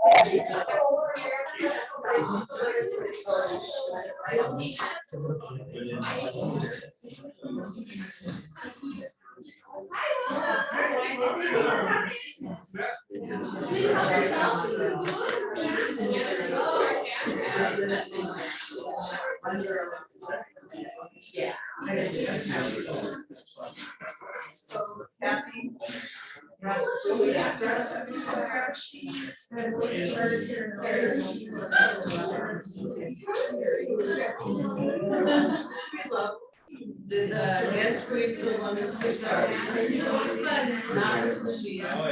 Yeah. So Kathy. Did the hand squeeze the lemon squeeze out? Not with machine. Oh,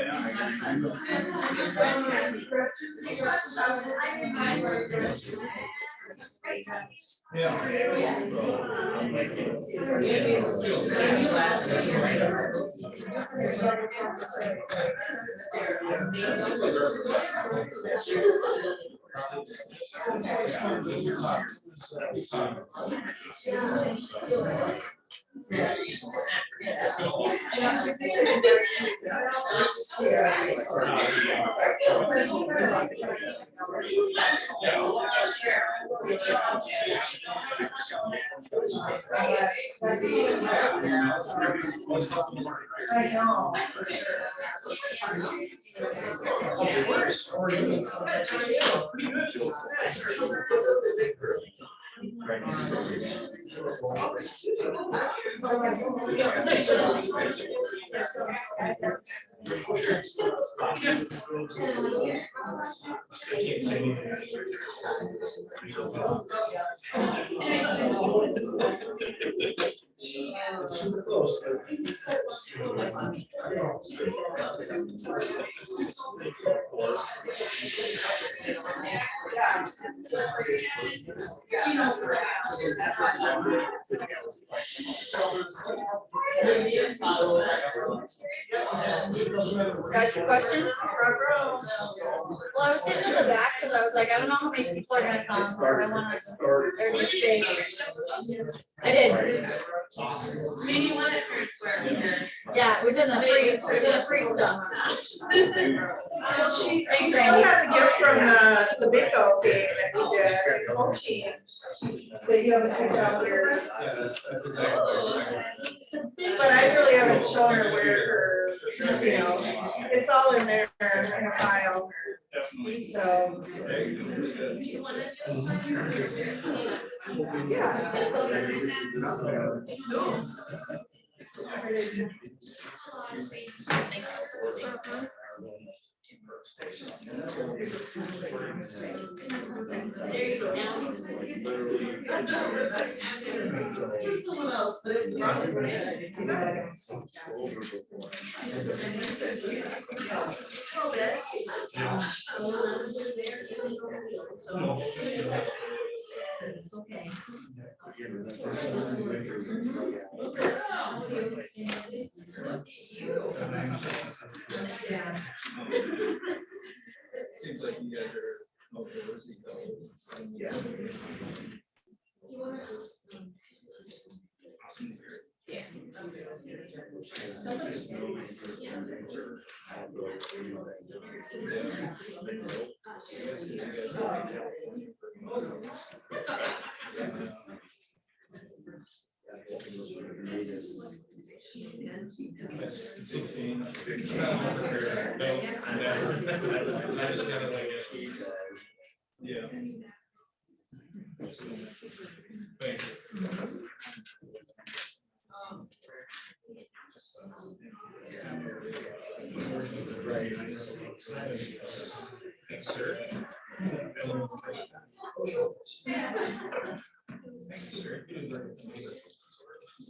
I know. It's super close. Guys, your questions? Well, I was sitting in the back because I was like, I don't know how many people are gonna come, so I want to. There's a space. I did. Maybe one at Third Square. Yeah, it was in the free. It was in the free stuff. She still has a gift from the bingo game that we did, the coaching. So you haven't picked out your, Yeah, that's exactly. but I really haven't shown her where her, you know, it's all in there in a file. So. Someone else, but it probably. Okay. Yeah. Seems like you guys are outdoorsy though. Yeah. Yeah. I just kind of like it. Yeah. Thank you. Thanks, sir. Thank you, sir.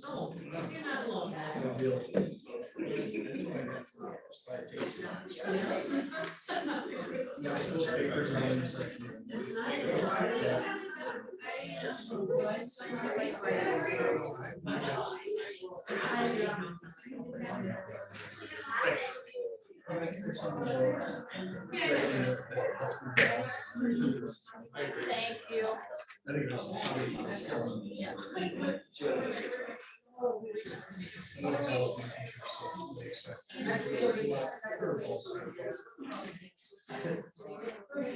No, you're not alone. It's not. Thank you.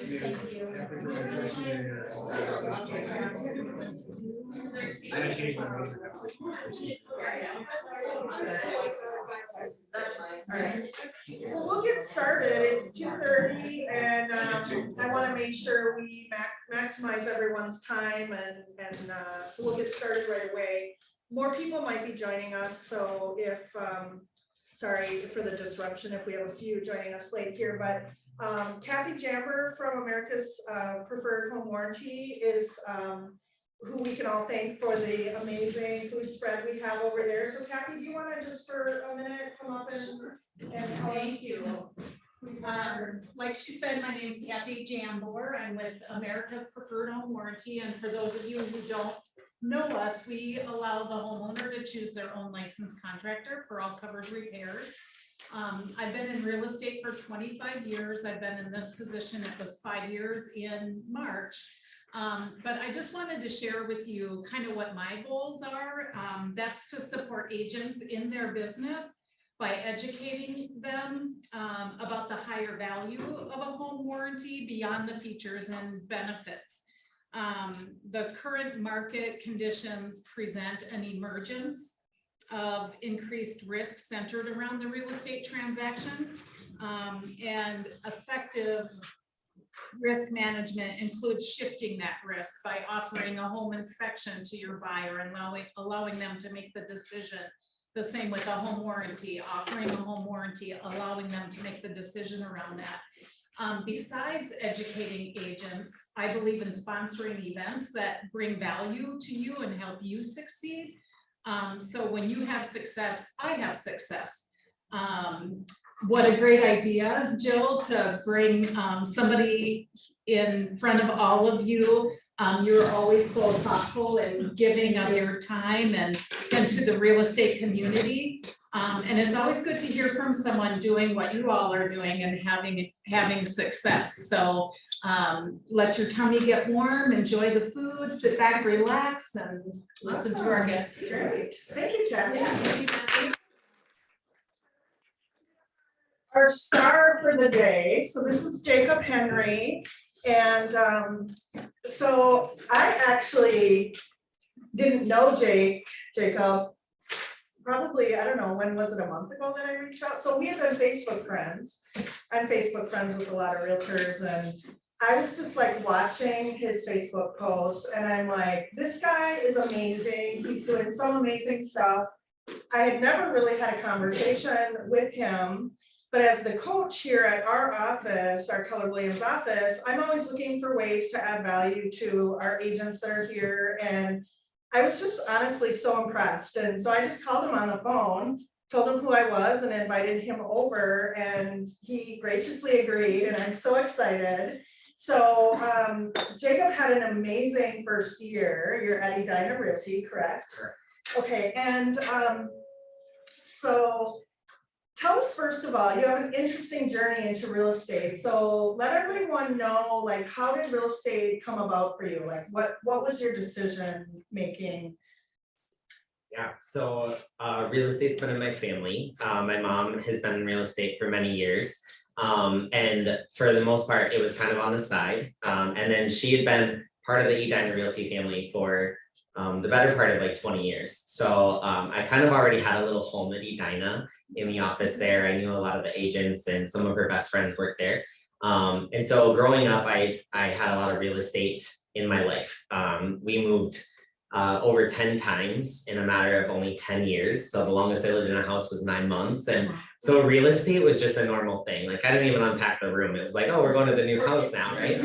Thank you. I haven't changed my mind. That's fine, all right. Well, we'll get started, it's 2:30 and I wanna make sure we maximize everyone's time and so we'll get started right away. More people might be joining us, so if, sorry for the disruption if we have a few joining us late here, but Kathy Jamber from America's Preferred Home Warranty is who we can all thank for the amazing food spread we have over there. So Kathy, do you wanna just for a minute come up and tell us? Thank you. Like she said, my name is Kathy Jambor. I'm with America's Preferred Home Warranty, and for those of you who don't know us, we allow the homeowner to choose their own licensed contractor for all covered repairs. I've been in real estate for 25 years. I've been in this position, it was 5 years in March. But I just wanted to share with you kind of what my goals are. That's to support agents in their business by educating them about the higher value of a home warranty beyond the features and benefits. The current market conditions present an emergence of increased risk centered around the real estate transaction, and effective risk management includes shifting that risk by offering a home inspection to your buyer and allowing them to make the decision. The same with a home warranty, offering a home warranty, allowing them to make the decision around that. Besides educating agents, I believe in sponsoring events that bring value to you and help you succeed. So when you have success, I have success. What a great idea, Jill, to bring somebody in front of all of you. You're always so thoughtful and giving of your time and to the real estate community. And it's always good to hear from someone doing what you all are doing and having success. So let your tummy get warm, enjoy the food, sit back, relax, and listen to our guests. Great, thank you, Kathy. Our star for the day, so this is Jacob Henry, and so I actually didn't know Jacob, probably, I don't know, when was it, a month ago that I reached out? So we have been Facebook friends. I'm Facebook friends with a lot of realtors, and I was just like watching his Facebook posts, and I'm like, this guy is amazing, he's doing some amazing stuff. I had never really had a conversation with him. But as the coach here at our office, our Keller Williams office, I'm always looking for ways to add value to our agents that are here. And I was just honestly so impressed. And so I just called him on the phone, told him who I was and invited him over, and he graciously agreed, and I'm so excited. So Jacob had an amazing first year. You're at Edina Realty, correct? Correct. Okay, and so tell us, first of all, you have an interesting journey into real estate. So let everyone know, like, how did real estate come about for you? Like, what was your decision making? Yeah, so real estate's been in my family. My mom has been in real estate for many years. And for the most part, it was kind of on the side. And then she had been part of the Edina Realty family for the better part of like 20 years. So I kind of already had a little home at Edina in the office there. I knew a lot of the agents and some of her best friends worked there. And so growing up, I had a lot of real estate in my life. We moved over 10 times in a matter of only 10 years. So the longest I lived in a house was 9 months. And so real estate was just a normal thing. Like I didn't even unpack the room. It was like, oh, we're going to the new house now, right?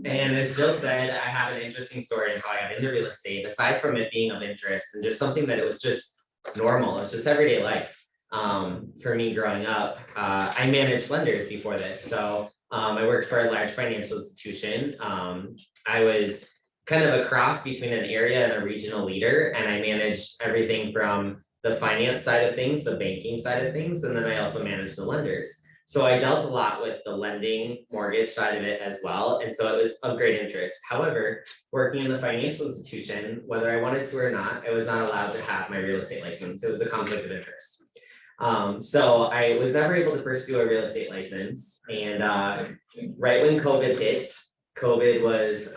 And as Jill said, I have an interesting story in how I got into real estate, aside from it being of interest and just something that it was just normal. It's just everyday life. For me growing up, I managed lenders before this. So I worked for a large financial institution. I was kind of a cross between an area and a regional leader, and I managed everything from the finance side of things, the banking side of things, and then I also managed the lenders. So I dealt a lot with the lending mortgage side of it as well, and so it was of great interest. However, working in the financial institution, whether I wanted to or not, I was not allowed to have my real estate license. It was a conflict of interest. So I was never able to pursue a real estate license, and right when COVID hit, COVID was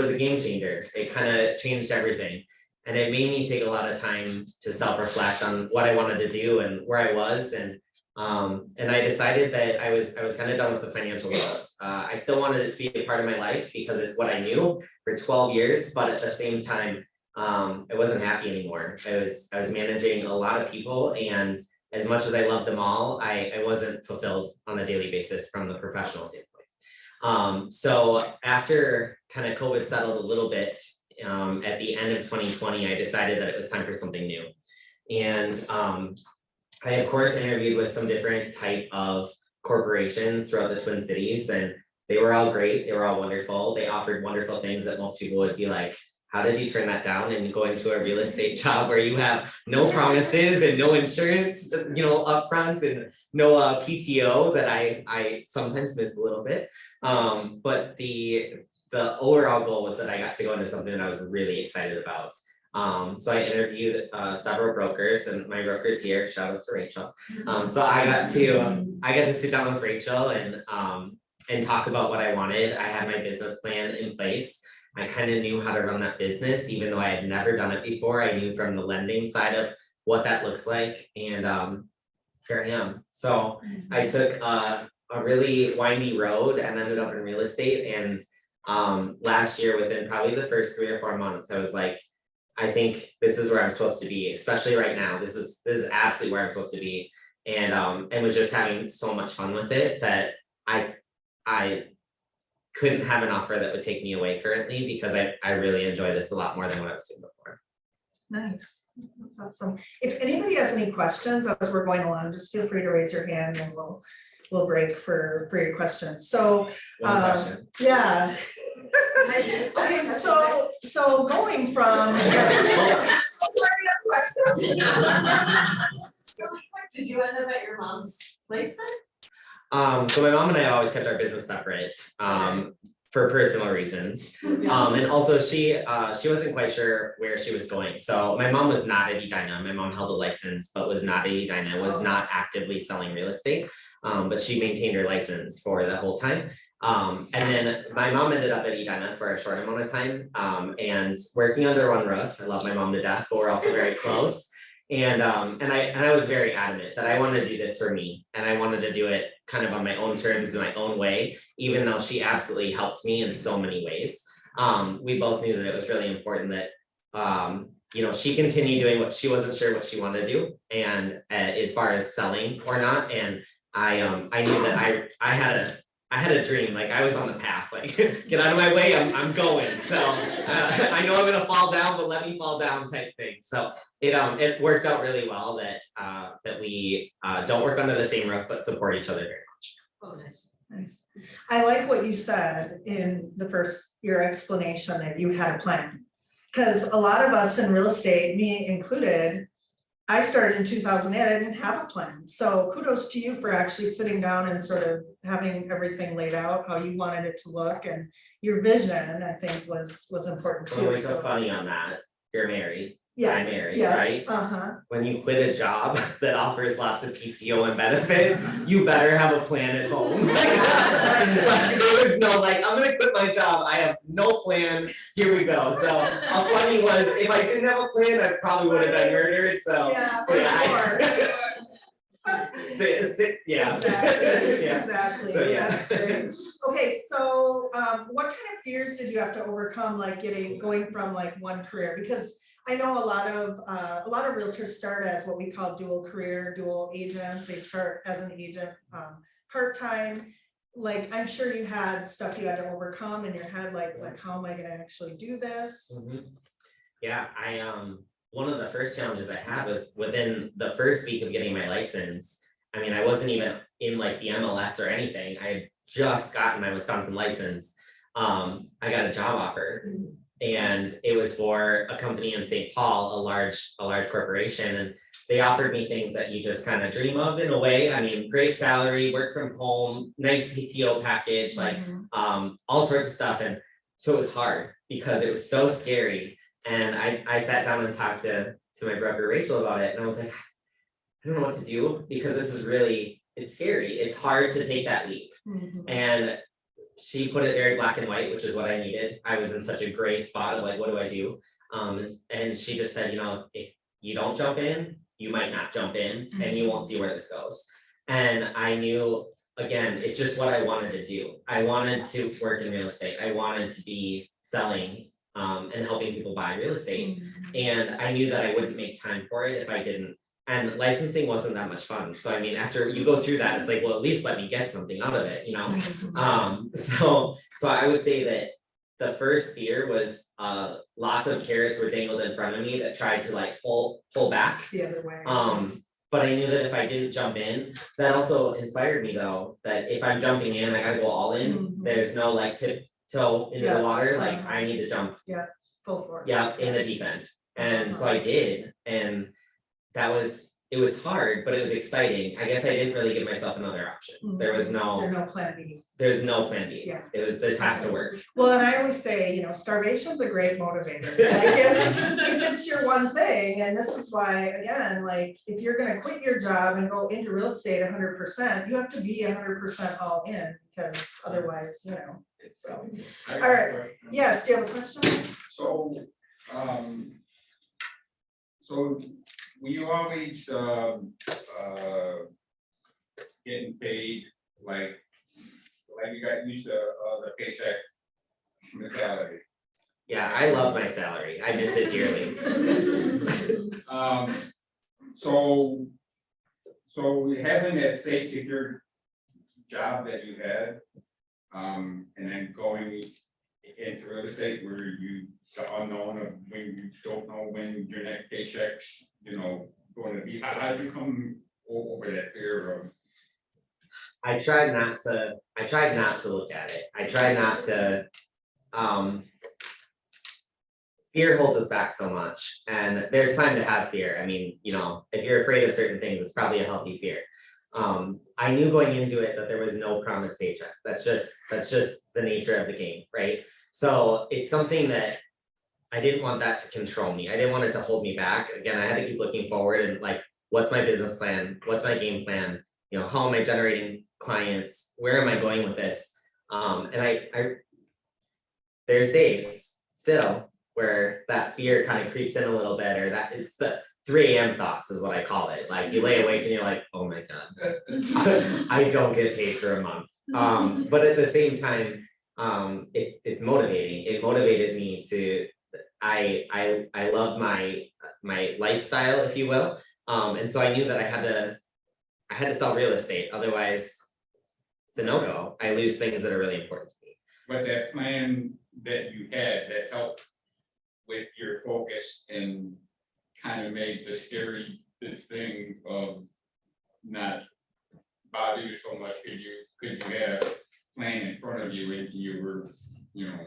a game changer. It kind of changed everything. And it made me take a lot of time to self-reflect on what I wanted to do and where I was. And I decided that I was kind of done with the financial goals. I still wanted it to be a part of my life because it's what I knew for 12 years, but at the same time, I wasn't happy anymore. I was managing a lot of people, and as much as I loved them all, I wasn't fulfilled on a daily basis from the professional standpoint. So after kind of COVID settled a little bit, at the end of 2020, I decided that it was time for something new. And I of course interviewed with some different type of corporations throughout the Twin Cities, and they were all great. They were all wonderful. They offered wonderful things that most people would be like, how did you turn that down and go into a real estate job where you have no promises and no insurance, upfront, and no PTO that I sometimes miss a little bit. But the overall goal was that I got to go into something that I was really excited about. So I interviewed several brokers, and my broker's here, shout out to Rachel. So I got to sit down with Rachel and talk about what I wanted. I had my business plan in place. I kind of knew how to run that business, even though I had never done it before. I knew from the lending side of what that looks like, and here I am. So I took a really windy road and ended up in real estate. And last year, within probably the first 3 or 4 months, I was like, I think this is where I'm supposed to be, especially right now. This is absolutely where I'm supposed to be, and was just having so much fun with it that I couldn't have an offer that would take me away currently, because I really enjoy this a lot more than what I was doing before. Nice, that's awesome. If anybody has any questions as we're going along, just feel free to raise your hand and we'll break for your questions. So, One question. yeah. Okay, so going from. Did you end up at your mom's place then? So my mom and I always kept our business separate, for personal reasons. And also she wasn't quite sure where she was going. So my mom was not at Edina. My mom held a license, but was not at Edina, was not actively selling real estate. But she maintained her license for the whole time. And then my mom ended up at Edina for a short amount of time, and working under one roof. I love my mom to death, but we're also very close. And I was very adamant that I wanted to do this for me, and I wanted to do it kind of on my own terms in my own way, even though she absolutely helped me in so many ways. We both knew that it was really important that she continued doing what she wasn't sure what she wanted to do, and as far as selling or not. And I knew that I had a dream, like I was on the path, like get out of my way, I'm going. So I know I'm gonna fall down, but let me fall down type thing. So it worked out really well that we don't work under the same roof, but support each other very much. Oh, nice. Nice. I like what you said in your explanation that you had a plan. Because a lot of us in real estate, me included, I started in 2008, I didn't have a plan. So kudos to you for actually sitting down and sort of having everything laid out, how you wanted it to look, and your vision, I think was important too. What's so funny on that, you're married. Yeah, I'm married, yeah, right? uh-huh. When you quit a job that offers lots of PTO and benefits, you better have a plan at home. Like, there was no like, I'm gonna quit my job, I have no plan, here we go. So how funny was, if I didn't have a plan, I probably would have been murdered, so. Yeah, Yeah. Exactly, Yeah. exactly. So, yeah. That's great. Okay, so what kind of fears did you have to overcome, like going from like one career? Because I know a lot of realtors start as what we call dual career, dual agents. They start as an agent part-time. Like, I'm sure you had stuff you had to overcome in your head, like how am I gonna actually do this? Yeah, one of the first challenges I had was within the first week of getting my license. I mean, I wasn't even in like the MLS or anything. I had just gotten my Wisconsin license. I got a job offer, and it was for a company in St. Paul, a large corporation, and they offered me things that you just kind of dream of in a way. I mean, great salary, work from home, nice PTO package, like all sorts of stuff. And so it was hard because it was so scary. And I sat down and talked to my broker Rachel about it, and I was like, I don't know what to do, because this is really, it's scary. It's hard to take that leap. Mhm. And she put it very black and white, which is what I needed. I was in such a gray spot of like, what do I do? And she just said, you know, if you don't jump in, you might not jump in and you won't see where this goes. And I knew, again, it's just what I wanted to do. I wanted to work in real estate. I wanted to be selling and helping people buy real estate. And I knew that I wouldn't make time for it if I didn't. And licensing wasn't that much fun. So I mean, after you go through that, it's like, well, at least let me get something out of it, you know? So I would say that the first fear was lots of carrots were dangled in front of me that tried to like pull back. The other way. But I knew that if I didn't jump in, that also inspired me though, that if I'm jumping in, I gotta go all in. Mhm. There's no like tiptoe into Yeah. the water, like I need to jump, Full force. yeah, in the deep end. And so I did, and it was hard, but it was exciting. I guess I didn't really give myself another option. There's no plan B. There's no plan B. Yeah. It was, this has to work. Well, and I always say, you know, starvation's a great motivator. Like if it's your one thing, and this is why, again, like if you're gonna quit your job and go into real estate 100%, you have to be 100% all in, because otherwise, you know, so. I got All right. a question. Yes, do you have a question? So, so were you always, getting paid like you got used to, the paycheck mentality? Yeah, I love my salary. I miss it dearly. So having that safe, secure job that you had, and then going into real estate where you, the unknown of when you don't know when your next paycheck's, you know, going to be, how did you come over that fear of? I tried not to look at it. I tried not to, fear holds us back so much, and there's time to have fear. I mean, you know, if you're afraid of certain things, it's probably a healthy fear. I knew going into it that there was no promised paycheck. That's just the nature of the game, right? So it's something that I didn't want that to control me. I didn't want it to hold me back. Again, I had to keep looking forward and like, what's my business plan? What's my game plan? You know, how am I generating clients? Where am I going with this? And I there's days still where that fear kind of creeps in a little bit, or that it's the 3 a.m. thoughts is what I call it. Like you lay awake and you're like, oh my God, I don't get paid for a month. But at the same time, it's motivating. It motivated me to, I love my lifestyle, if you will. And so I knew that I had to sell real estate. Otherwise, it's a no-go. I lose things that are really important to me. Was that plan that you had that helped with your focus and kind of made this thing of not bother you so much? Could you have a plan in front of you and you were, you know,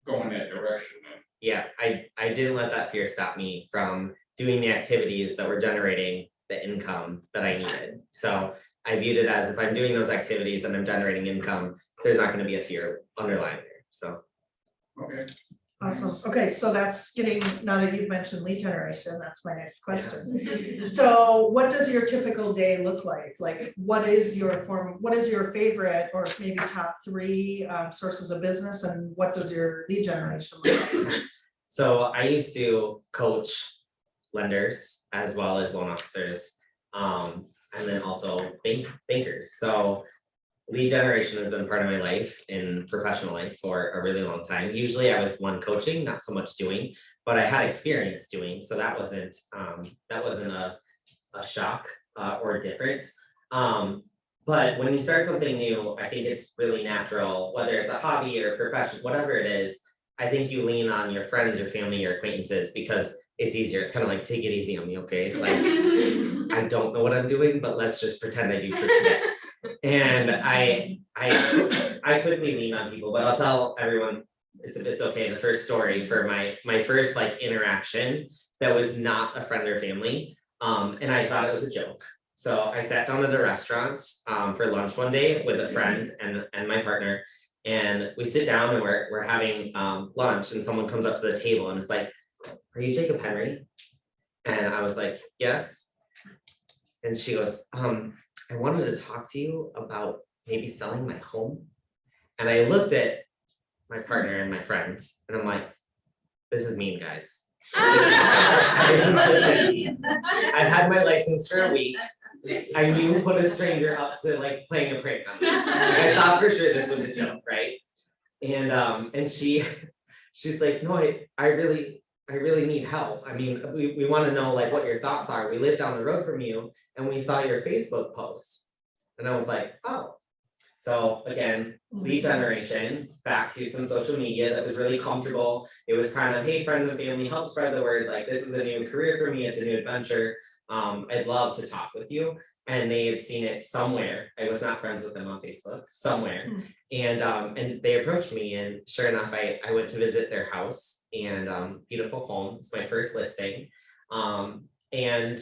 going that direction? Yeah, I didn't let that fear stop me from doing the activities that were generating the income that I needed. So I viewed it as if I'm doing those activities and I'm generating income, there's not going to be a fear underlying there. So. Okay. Awesome. Okay, so that's getting, now that you've mentioned lead generation, that's my next question. So what does your typical day look like? Like, what is your favorite or maybe top 3 sources of business, and what does your lead generation look like? So I used to coach lenders as well as loan officers, and then also bankers. So lead generation has been part of my life in professional life for a really long time. Usually I was the one coaching, not so much doing, but I had experience doing, so that wasn't a shock or different. But when you start something new, I think it's really natural, whether it's a hobby or a profession, whatever it is, I think you lean on your friends, your family, your acquaintances, because it's easier. It's kind of like, take it easy on me, okay? Like, I don't know what I'm doing, but let's just pretend I do for today. And I quickly lean on people, but I'll tell everyone, if it's okay, the first story for my first like interaction that was not a friend or family, and I thought it was a joke. So I sat down at a restaurant for lunch one day with a friend and my partner, and we sit down and we're having lunch, and someone comes up to the table and is like, "Are you Jacob Henry?" And I was like, "Yes." And she goes, "I wanted to talk to you about maybe selling my home? And I looked at my partner and my friends, and I'm like, this is mean, guys. This is legit. I've had my license for a week. And you put a stranger up to like playing a prank on me. Like, I thought for sure this was a joke, right? And she's like, no, I really need help. I mean, we want to know like what your thoughts are. We live down the road from you and we saw your Facebook post. And I was like, oh. So again, lead generation, back to some social media that was really comfortable. It was kind of, hey, friends and family, help spread the word. Like, this is a new career for me. It's a new adventure. I'd love to talk with you. And they had seen it somewhere. I was not friends with them on Facebook, somewhere. And they approached me, and sure enough, I went to visit their house, and beautiful home. It's my first listing. And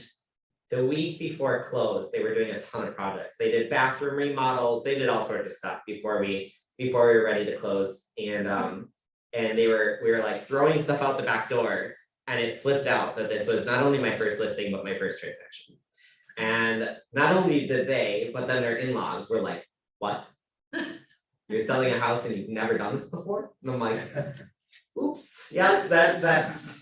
the week before it closed, they were doing a ton of projects. They did bathroom remodels, they did all sorts of stuff before we were ready to close. And we were like throwing stuff out the back door. And it slipped out that this was not only my first listing, but my first transaction. And not only did they, but then their in-laws were like, what? You're selling a house and you've never done this before? And I'm like, oops, yeah, that's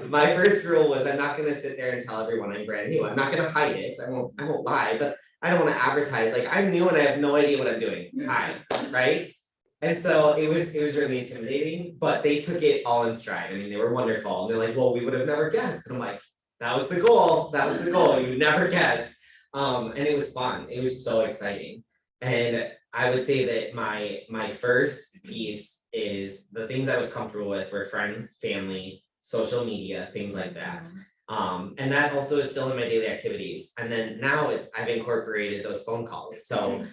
my first rule was I'm not gonna sit there and tell everyone I'm brand new. I'm not gonna hide it. I won't lie, but I don't want to advertise like I'm new and I have no idea what I'm doing. Hi, right? And so it was really intimidating, but they took it all in stride. I mean, they were wonderful. And they're like, well, we would have never guessed. And I'm like, that was the goal. That was the goal. You never guess. And it was fun. It was so exciting. And I would say that my first piece is the things I was comfortable with were friends, family, social media, things like that. And that also is still in my daily activities. And then now I've incorporated those phone calls. So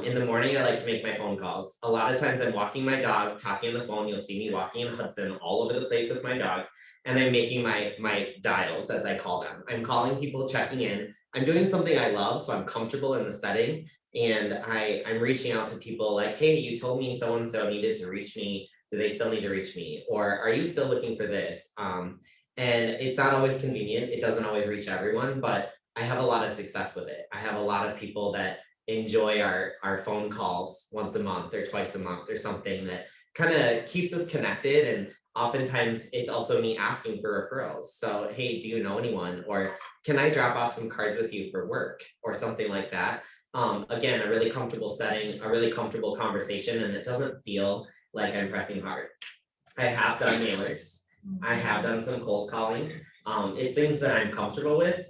in the morning, I like to make my phone calls. A lot of times I'm walking my dog, talking on the phone. You'll see me walking in Hudson all over the place with my dog. And I'm making my dials, as I call them. I'm calling people, checking in. I'm doing something I love, so I'm comfortable in the setting. And I'm reaching out to people like, hey, you told me so-and-so needed to reach me. Do they still need to reach me? Or are you still looking for this? And it's not always convenient. It doesn't always reach everyone, but I have a lot of success with it. I have a lot of people that enjoy our phone calls once a month or twice a month or something that kind of keeps us connected. And oftentimes it's also me asking for referrals. So, hey, do you know anyone? Or can I drop off some cards with you for work or something like that? Again, a really comfortable setting, a really comfortable conversation, and it doesn't feel like I'm pressing hard. I have done mailers. I have done some cold calling. It's things that I'm comfortable with.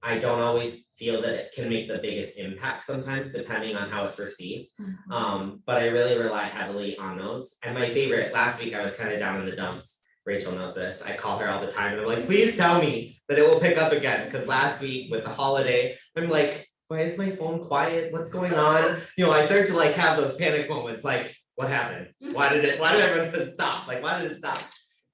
I don't always feel that it can make the biggest impact sometimes, depending on how it's received. But I really rely heavily on those. And my favorite, last week I was kind of down in the dumps. Rachel knows this. I call her all the time and I'm like, please tell me that it will pick up again. Because last week with the holiday, I'm like, why is my phone quiet? What's going on? You know, I start to like have those panic moments, like, what happened? Why did everyone stop? Like, why did it stop?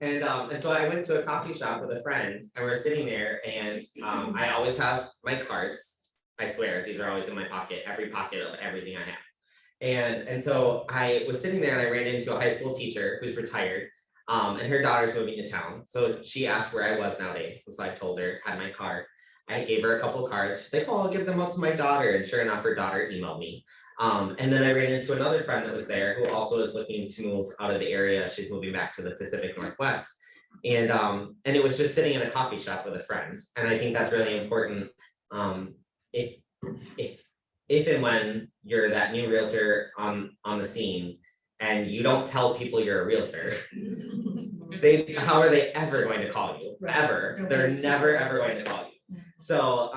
And so I went to a coffee shop with a friend and we're sitting there and I always have my cards. I swear, these are always in my pocket, every pocket of everything I have. And so I was sitting there and I ran into a high school teacher who's retired and her daughter's moving to town. So she asked where I was nowadays. And so I told her, had my card. I gave her a couple of cards. She's like, oh, I'll give them up to my daughter. And sure enough, her daughter emailed me. And then I ran into another friend that was there who also is looking to move out of the area. She's moving back to the Pacific Northwest. And it was just sitting in a coffee shop with a friend. And I think that's really important. If and when you're that new realtor on the scene and you don't tell people you're a realtor, how are they ever going to call you? Ever. They're never ever going to call you. So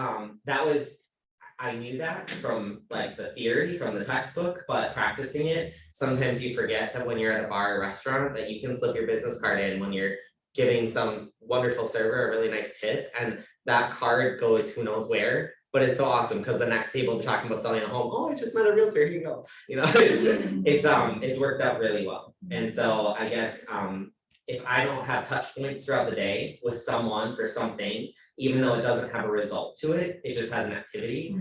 I knew that from like the theory from the textbook, but practicing it, sometimes you forget that when you're at a bar or restaurant that you can slip your business card in when you're giving some wonderful server a really nice tip, and that card goes who knows where. But it's so awesome because the next table they're talking about selling a home. Oh, I just met a realtor. Here you go. You know, it's worked out really well. And so I guess if I don't have touch points throughout the day with someone for something, even though it doesn't have a result to it, it just has an activity.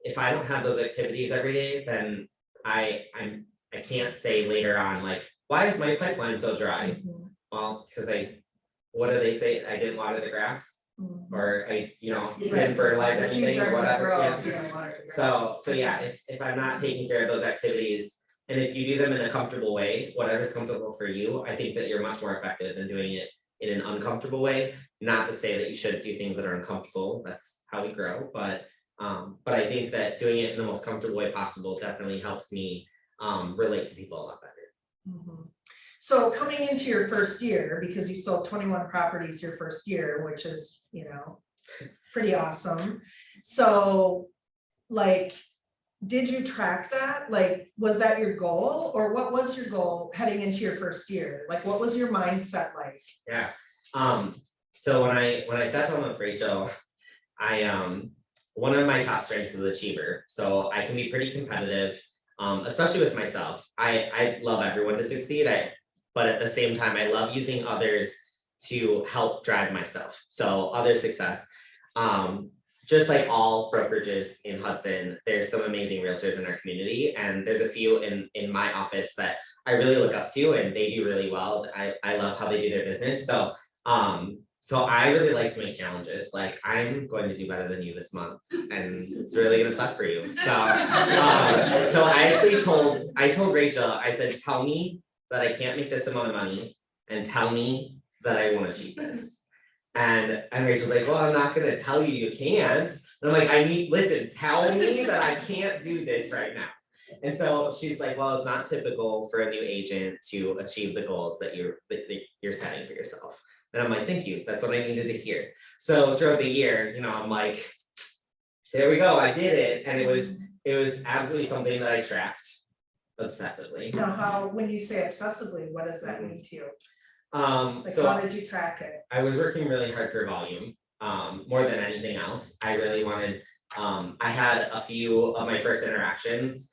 If I don't have those activities every day, then I can't say later on, like, why is my pipeline so dry? Well, it's because what do they say? I didn't water the grass. or I, you know, Right. didn't fertilize The seeds anything aren't or gonna whatever, grow yeah. if you don't water the grass. So yeah, if I'm not taking care of those activities, and if you do them in a comfortable way, whatever's comfortable for you, I think that you're much more effective than doing it in an uncomfortable way. Not to say that you shouldn't do things that are uncomfortable, that's how we grow, but I think that doing it in the most comfortable way possible definitely helps me relate to people a lot better. Mhm. So coming into your first year, because you sold 21 properties your first year, which is, you know, pretty awesome. So like, did you track that? Like, was that your goal, or what was your goal heading into your first year? Like, what was your mindset like? Yeah, so when I sat down with Rachel, one of my top strengths is achiever, so I can be pretty competitive, especially with myself. I love everyone to succeed, but at the same time, I love using others to help drive myself, so other success. Just like all brokerages in Hudson, there's some amazing realtors in our community, and there's a few in my office that I really look up to, and they do really well. I love how they do their business, so I really like to make challenges, like I'm going to do better than you this month, and it's really gonna suck for you, so I told Rachel, I said, tell me that I can't make this amount of money, and tell me that I won't achieve this. And Rachel's like, well, I'm not gonna tell you you can't. And I'm like, listen, tell me that I can't do this right now. And so she's like, well, it's not typical for a new agent to achieve the goals that you're setting for yourself. And I'm like, thank you, that's what I needed to hear. So throughout the year, you know, I'm like, there we go, I did it. And it was absolutely something that I tracked obsessively. Now, when you say obsessively, what does that mean to you? Like, So how did you track it? I was working really hard for volume, more than anything else. I really wanted, I had a few of my first interactions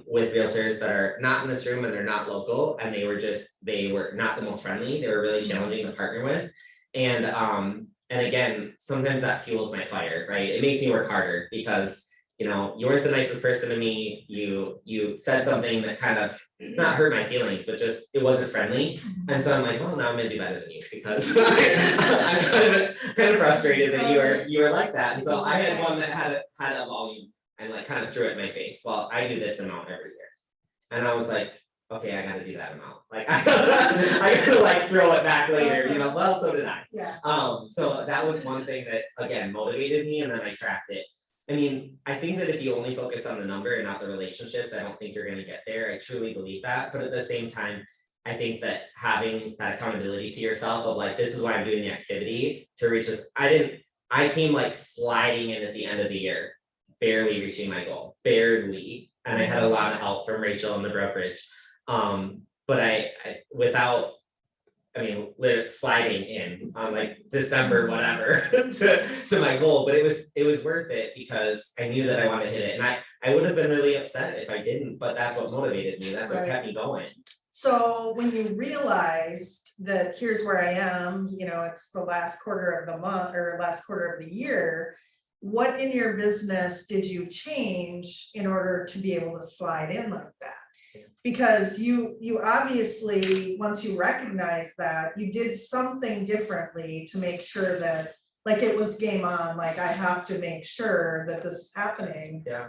with realtors that are not in this room and they're not local, and they were not the most friendly. They were really challenging to partner with. And again, sometimes that fuels my fire, right? It makes me work harder because, you know, you weren't the nicest person to me. You said something that kind of not hurt my feelings, but just it wasn't friendly. And so I'm like, well, now I'm gonna do better than you because I'm kind of frustrated that you were like that. And so I had one that had a volume and like kind of threw it in my face. Well, I do this amount every year, and I was like, okay, I gotta do that amount. Like I gotta like throw it back later, you know. Well, so did I. Yeah. So that was one thing that again motivated me, and then I tracked it. I mean, I think that if you only focus on the number and not the relationships, I don't think you're gonna get there. I truly believe that. But at the same time, I think that having that accountability to yourself of like, this is why I'm doing the activity to reach this. I came like sliding in at the end of the year, barely reaching my goal, barely. And I had a lot of help from Rachel and the brokerage. But I without, I mean, literally sliding in on like December, whatever, to my goal, but it was worth it because I knew that I wanted to hit it. And I would have been really upset if I didn't, but that's what motivated me. That's what kept me going. So when you realized that here's where I am, you know, it's the last quarter of the month or last quarter of the year, what in your business did you change in order to be able to slide in like that? Because you obviously, once you recognize that, you did something differently to make sure that, like, it was game on, like, I have to make sure that this is happening. Yeah.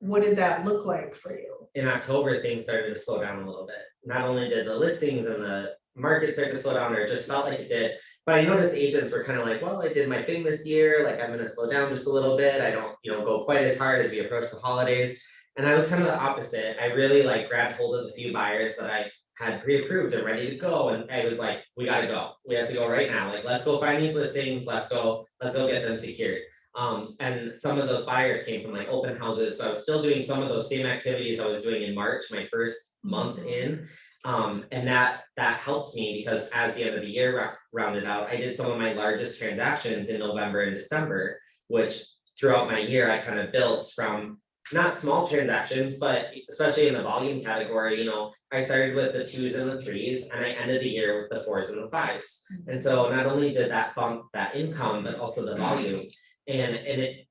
What did that look like for you? In October, things started to slow down a little bit. Not only did the listings and the market start to slow down, or it just felt like it did, but I noticed agents were kind of like, well, I did my thing this year, like I'm gonna slow down just a little bit. I don't, you know, go quite as hard as we approach the holidays. And I was kind of the opposite. I really like grabbed hold of a few buyers that I had pre-approved and ready to go. And I was like, we gotta go. We have to go right now. Like, let's go find these listings. Let's go get them secured. And some of those buyers came from like open houses. So I was still doing some of those same activities I was doing in March, my first month in. And that helped me because as the end of the year rounded out, I did some of my largest transactions in November and December, which throughout my year, I kind of built from not small transactions, but especially in the volume category, you know, I started with the 2s and the 3s and I ended the year with the 4s and the 5s. And so not only did that bump that income, but also the volume. And it,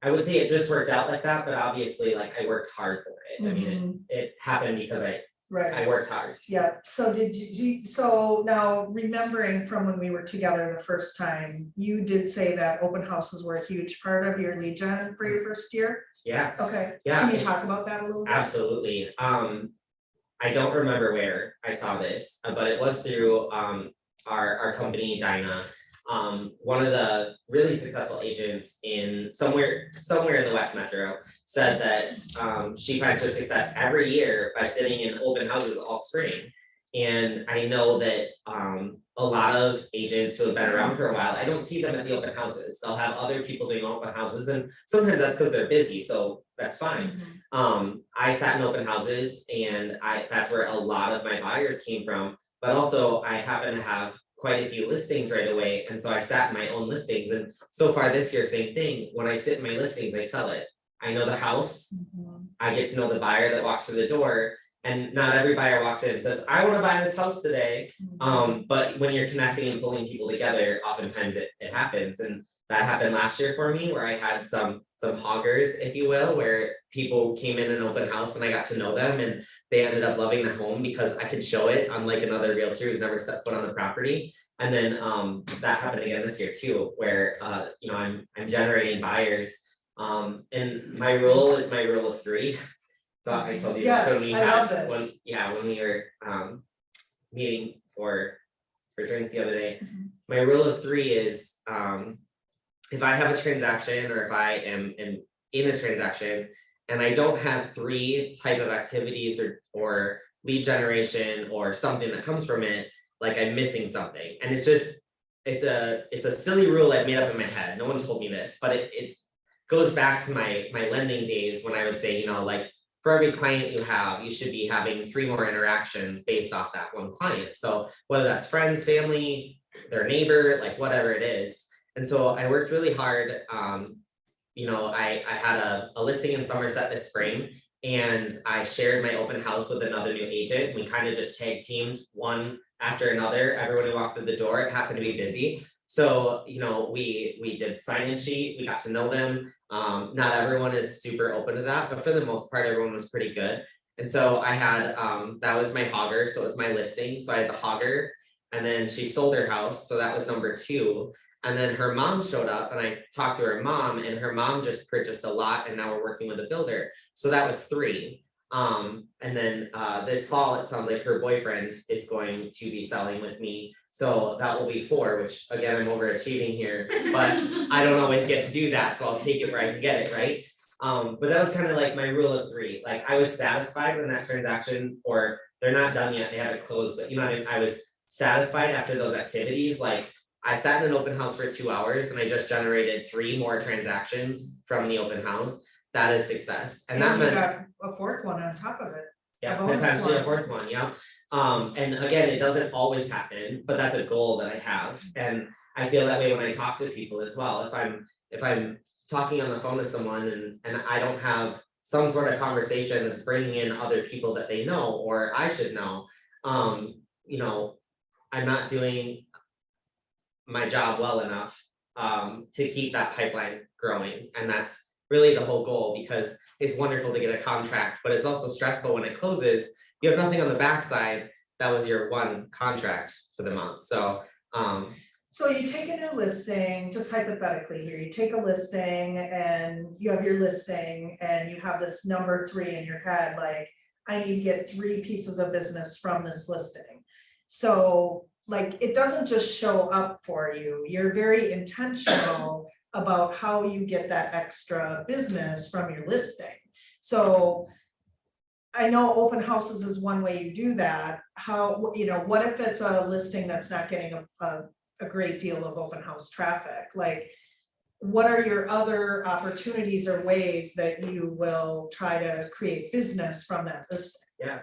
I would say it just worked out like that, but obviously like I worked hard for it. I mean, it happened because right. I worked hard. Yeah, so so now remembering from when we were together the first time, you did say that open houses were a huge part of your lead gen for your first year? Yeah, Okay, yeah. can you it's- talk about that a little bit? Absolutely. I don't remember where I saw this, but it was through our company, Edina. One of the really successful agents in somewhere in the West Metro said that she finds her success every year by sitting in open houses all spring. And I know that a lot of agents who have been around for a while, I don't see them at the open houses. They'll have other people doing open houses, and sometimes that's because they're busy, so that's fine. I sat in open houses, and that's where a lot of my buyers came from. But also I happen to have quite a few listings right away, and so I sat in my own listings, and so far this year, same thing. When I sit in my listings, I sell it. I know the house, I get to know the buyer that walks through the door, and not every buyer walks in and says, I wanna buy this house today. But when you're connecting and pulling people together, oftentimes it happens, and that happened last year for me, where I had some hoggers, if you will, where people came in an open house and I got to know them, and they ended up loving the home because I could show it, unlike another realtor who's never stepped foot on the property. And then that happened again this year too, where you know, I'm generating buyers. And my rule is my rule of three. So I told you, Yes, so we I love had this. when we were meeting for drinks the other day, my rule of three is if I have a transaction, or if I am in a transaction and I don't have three type of activities or lead generation or something that comes from it, like I'm missing something. And it's a silly rule I've made up in my head. No one told me this, but it goes back to my lending days, when I would say, you know, like, for every client you have, you should be having 3 more interactions based off that one client. So whether that's friends, family, their neighbor, like whatever it is. And so I worked really hard. You know, I had a listing in Somerset this spring, and I shared my open house with another new agent. We kind of just tag teamed one after another. Everyone who walked through the door, it happened to be busy. So, you know, we did sign-in sheet, we got to know them. Not everyone is super open to that, but for the most part, everyone was pretty good. And so I had, that was my hogger, so it was my listing. So I had the hogger, and then she sold her house, so that was number 2. And then her mom showed up, and I talked to her mom, and her mom just purchased a lot, and now we're working with a builder. So that was 3. And then this fall, it sounds like her boyfriend is going to be selling with me. So that will be 4, which again, I'm overachieving here, but I don't always get to do that. So I'll take it where I can get it, right? But that was kind of like my rule of 3. Like, I was satisfied when that transaction, or they're not done yet, they haven't closed, but you know what I mean? I was satisfied after those activities. Like, I sat in an open house for 2 hours and I just generated 3 more transactions from the open house. That is success. And that you meant, got a 4th one on top of it. yeah, a bonus potentially a one. 4th one, yeah. And again, it doesn't always happen, but that's a goal that I have. And I feel that way when I talk to people as well. If I'm talking on the phone to someone and I don't have some sort of conversation that's bringing in other people that they know, or I should know, you know, I'm not doing my job well enough to keep that pipeline growing. And that's really the whole goal, because it's wonderful to get a contract, but it's also stressful when it closes. You have nothing on the backside. That was your one contract for the month. So So you take a new listing, just hypothetically here, you take a listing and you have your listing and you have this number 3 in your head, like, I need to get 3 pieces of business from this listing. So like, it doesn't just show up for you. You're very intentional about how you get that extra business from your listing. So I know open houses is one way you do that. How, you know, what if it's a listing that's not getting a great deal of open house traffic? Like, what are your other opportunities or ways that you will try to create business from that listing? yeah.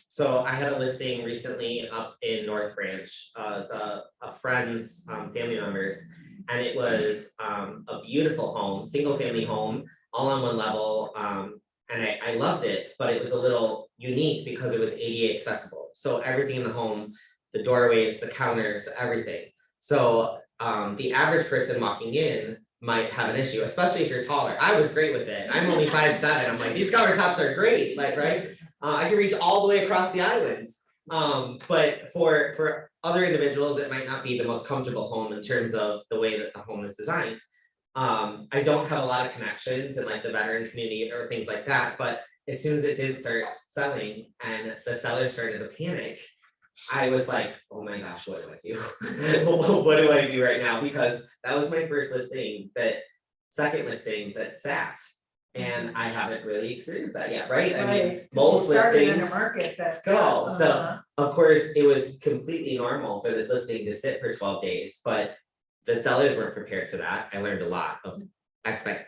So I had a listing recently up in North Branch, as a friend's family members, and it was a beautiful home, single family home, all on one level. And I loved it, but it was a little unique because it was ADA accessible. So everything in the home, the doorways, the counters, everything. So the average person walking in might have an issue, especially if you're taller. I was great with it. I'm only 5'7". I'm like, these countertops are great, like, right? I can reach all the way across the islands. But for other individuals, it might not be the most comfortable home in terms of the way that the home is designed. I don't have a lot of connections in like the veteran community or things like that, but as soon as it did start selling and the sellers started to panic, I was like, oh my gosh, what do I do? What do I do right now? Because that was my first second listing that sat. And I haven't really experienced that yet, right? I mean, 'cause you most started in a listings market that. go, so Uh-huh. of course, it was completely normal for this listing to sit for 12 days, but the sellers weren't prepared for that. I learned a lot of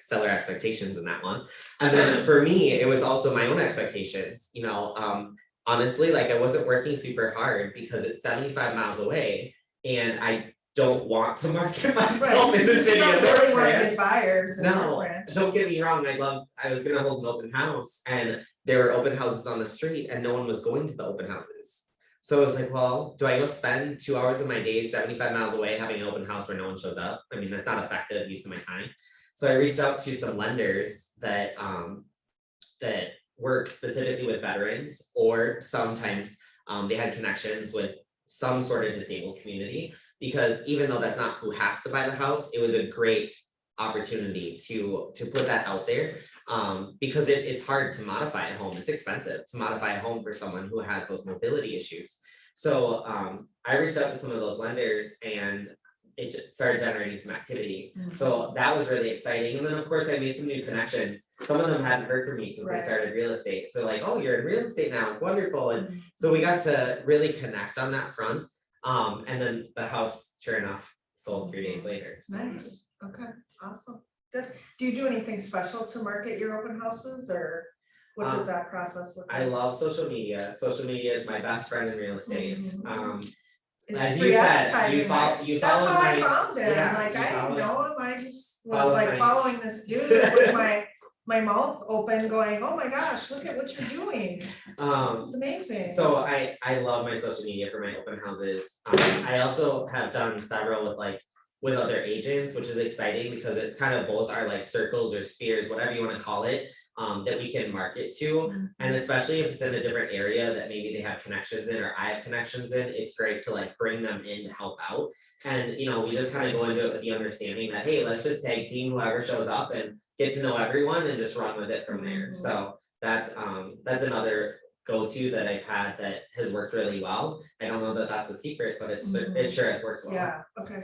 seller expectations in that one. And then for me, it was also my own expectations, honestly, like I wasn't working super hard because it's 75 miles away and I don't want to market myself Right, in the you city don't of really North wanna Branch. get buyers in No, North Branch. don't get me wrong, I was gonna hold an open house and there were open houses on the street and no one was going to the open houses. So I was like, well, do I go spend 2 hours of my day 75 miles away having an open house where no one shows up? I mean, that's not effective use of my time. So I reached out to some lenders that work specifically with veterans, or sometimes they had connections with some sort of disabled community. Because even though that's not who has to buy the house, it was a great opportunity to put that out there. Because it is hard to modify a home, it's expensive to modify a home for someone who has those mobility issues. So I reached out to some of those lenders and it just started generating some activity. So that was really exciting. And then of course I made some new connections. Some of them hadn't heard from me since I Right. started real estate. So like, oh, you're in real estate now, wonderful. And so we got to really connect on that front. And then the house, sure enough, sold 3 days later. So. Nice, okay, awesome, good. Do you do anything special to market your open houses, or what does that process look like? I love social media. Social media is my best friend in real estate. It's As free you said, advertising, you right? That's followed how I my, found him, yeah, like, you I didn't followed- know him, I just was followed like my- following this dude with my mouth open, going, oh my gosh, look at what you're doing, it's amazing. So I love my social media for my open houses. I also have done several with other agents, which is exciting because it's kind of both our like circles or spheres, whatever you want to call it, that we can market to. And especially if it's in a different area that maybe they have connections in or I have connections in, it's great to like bring them in to help out. And we just kind of go into it with the understanding that, hey, let's just tag team whoever shows up and get to know everyone and just run with it from there. So that's another go-to that I've had that has worked really well. I don't know that that's a secret, but it sure has worked well. Yeah, okay.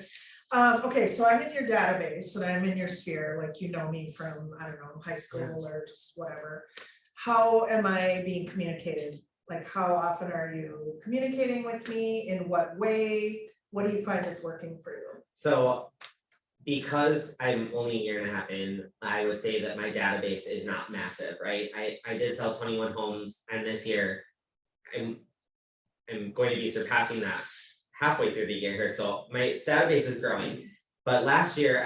Okay, so I'm in your database and I'm in your sphere, like you know me from, I don't know, high school or just whatever. How am I being communicated? Like, how often are you communicating with me? In what way? What do you find is working for you? So because I'm only a year and a half in, I would say that my database is not massive, right? I did sell 21 homes and this year I'm going to be surpassing that halfway through the year here, so my database is growing. But last year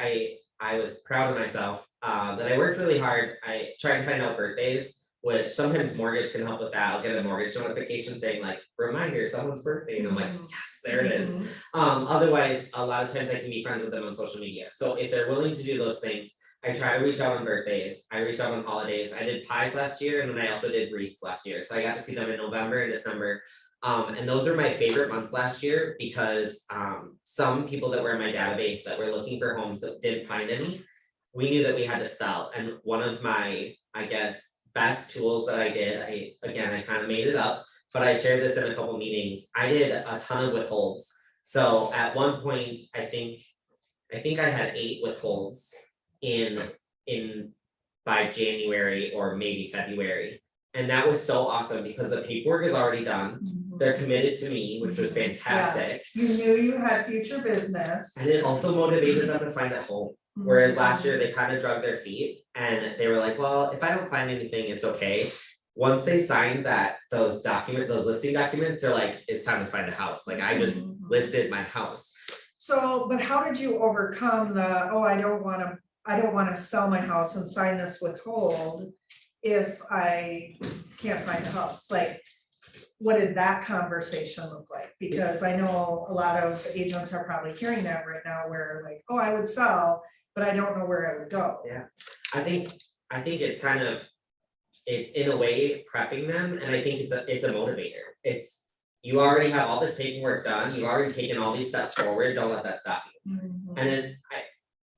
I was proud of myself that I worked really hard. I tried to find out birthdays, which sometimes mortgage can help with that. I'll get a mortgage notification saying like, reminder, someone's birthday, and I'm like, yes, there it is. Otherwise, a lot of times I can be friends with them on social media. So if they're willing to do those things, I try to reach out on birthdays, I reach out on holidays. I did pies last year, and then I also did wreaths last year. So I got to see them in November and December. And those are my favorite months last year because some people that were in my database that were looking for homes that didn't find any, we knew that we had to sell. And one of my, I guess, best tools that I did, I kind of made it up, but I shared this in a couple meetings. I did a ton of withholds. So at one point, I think I had 8 withholds in by January or maybe February. And that was so awesome because the paperwork is already done. They're committed to me, which was fantastic. You knew you had future business. And it also motivated them to find a home. Whereas last year they kind of drug their feet and they were like, well, if I don't find anything, it's okay. Once they signed those listing documents, they're like, it's time to find a house. Like I just listed my house. So, but how did you overcome the, oh, I don't wanna sell my house and sign this withhold if I can't find a house? Like, what did that conversation look like? Because I know a lot of agents are probably hearing that right now where like, oh, I would sell, but I don't know where I would go. Yeah, I think it's kind of it's in a way prepping them, and I think it's a motivator. It's, you already have all this paperwork done, you've already taken all these steps forward, don't let that stop you. And then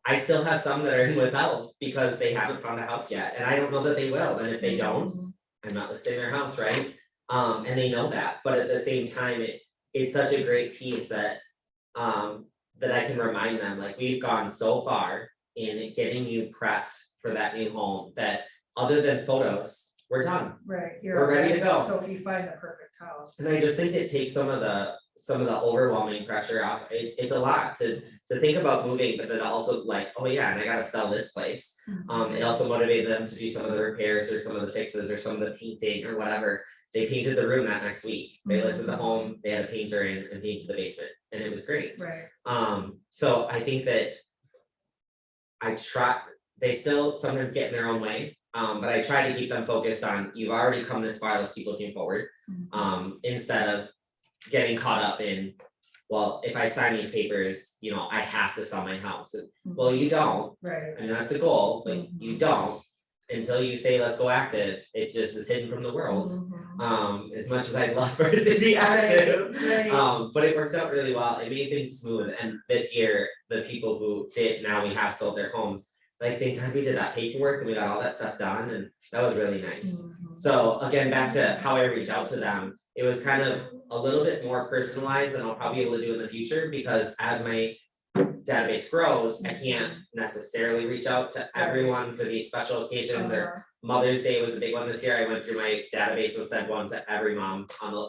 I still have some that are in without because they haven't found a house yet, and I don't know that they will, and if they don't, I'm not listing their house, right? And they know that, but at the same time, it's such a great piece that that I can remind them, like, we've gone so far in getting you prepped for that new home that other than photos, we're done. Right, We're ready to go. So if you find the perfect house. And I just think it takes some of the overwhelming pressure off. It's a lot to think about moving, but then also like, oh yeah, and I gotta sell this place. It also motivated them to do some of the repairs or some of the fixes or some of the painting or whatever. They painted the room that next week. They listed the home, they had a painter in and painted the basement, and it was great. Right. So I think that they still sometimes get in their own way. But I try to keep them focused on, you've already come this far, let's keep looking forward. Instead of getting caught up in, well, if I sign these papers, you know, I have to sell my house. Well, you don't, Right. and that's the goal, but you don't until you say, let's go active. It just is hidden from the world. As much as I'd love for it to be active. Right. But it worked out really well. It made things smooth. And this year, the people who did, now we have sold their homes. Like, thank God we did that paperwork and we got all that stuff done, and that was really nice. So again, back to how I reach out to them, it was kind of a little bit more personalized than I'll probably be able to do in the future, because as my database grows, I can't necessarily reach out to everyone for these special occasions. Or Mother's Day was a big one this year. I went through my database and sent one to every mom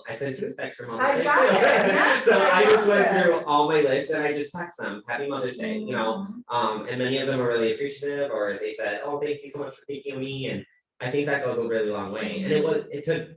I sent you a text from Mother's I Day. got it, yes, So I I just got went that. through all my lists and I just text them, happy Mother's Day, you know. And many of them were really appreciative, or they said, oh, thank you so much for thinking of me. And I think that goes a really long way. And it took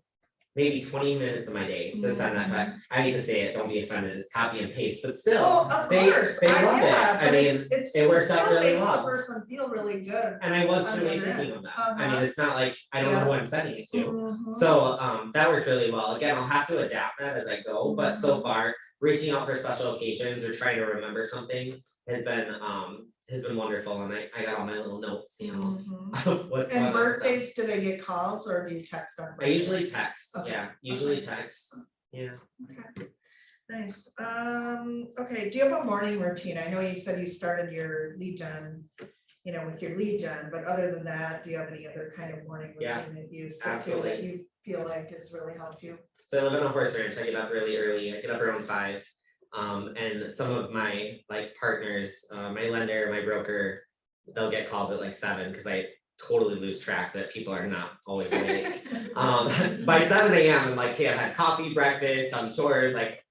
maybe 20 minutes of my day to send that text. I hate to say it, don't be offended, it's copy and paste, but still, Well, of they course, love it. yeah, I but mean, it's it works out still really makes the well. person feel really good. And I was On truly the other thinking of that. I mean, Uh-huh. it's not like I don't know who I'm sending it to. So that worked really well. Again, I'll have to adapt that as I go, but so far, reaching out for special occasions or trying to remember something has been wonderful, and I got all my little notes, you know. of what's going And on with them. birthdays, do they get calls or do you text on I birthdays? usually text, Okay. yeah, usually text, yeah. Okay. Nice, okay, do you have a morning routine? I know you said you started your lead gen, you know, with your lead gen, but other than that, do you have any other kind of morning Yeah, routine that you stick to that absolutely. you feel like has really helped you? So I live on a horse ranch, I get up really early, I get up around 5. And some of my like partners, my lender, my broker, they'll get calls at like 7 because I totally lose track that people are not always awake. By 7 AM, I'm like, okay, I've had coffee, breakfast, done chores, like,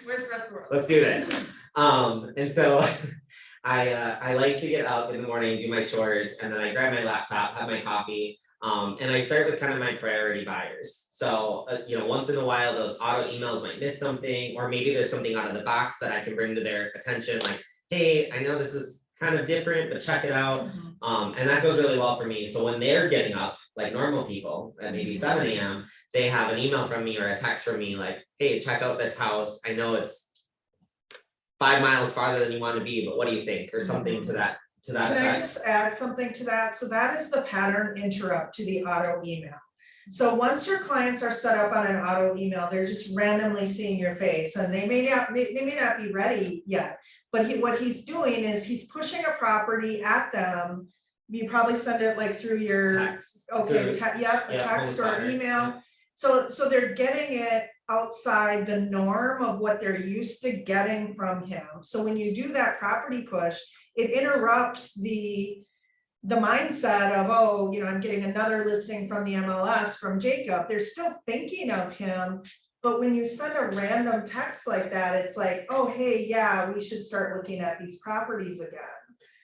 Where's the rest of the world? let's do this. And so I like to get up in the morning, do my chores, and then I grab my laptop, have my coffee. And I start with kind of my priority buyers. So, you know, once in a while, those auto emails might miss something, or maybe there's something out of the box that I can bring to their attention, like, hey, I know this is kind of different, but check it out. And that goes really well for me. So when they're getting up, like normal people, at maybe 7 AM, they have an email from me or a text from me like, hey, check out this house. I know it's 5 miles farther than you want to be, but what do you think? Or something to that Can I effect. just add something to that? So that is the pattern interrupt to the auto email. So once your clients are set up on an auto email, they're just randomly seeing your face and they may not be ready yet. But what he's doing is he's pushing a property at them. You probably send it like through your, Text. okay, Through- a yeah, text or home email. So they're getting it outside the norm of what they're used to getting from him. So when you do that property push, it interrupts the mindset of, oh, you know, I'm getting another listing from the MLS from Jacob. They're still thinking of him. But when you send a random text like that, it's like, oh, hey, yeah, we should start looking at these properties again.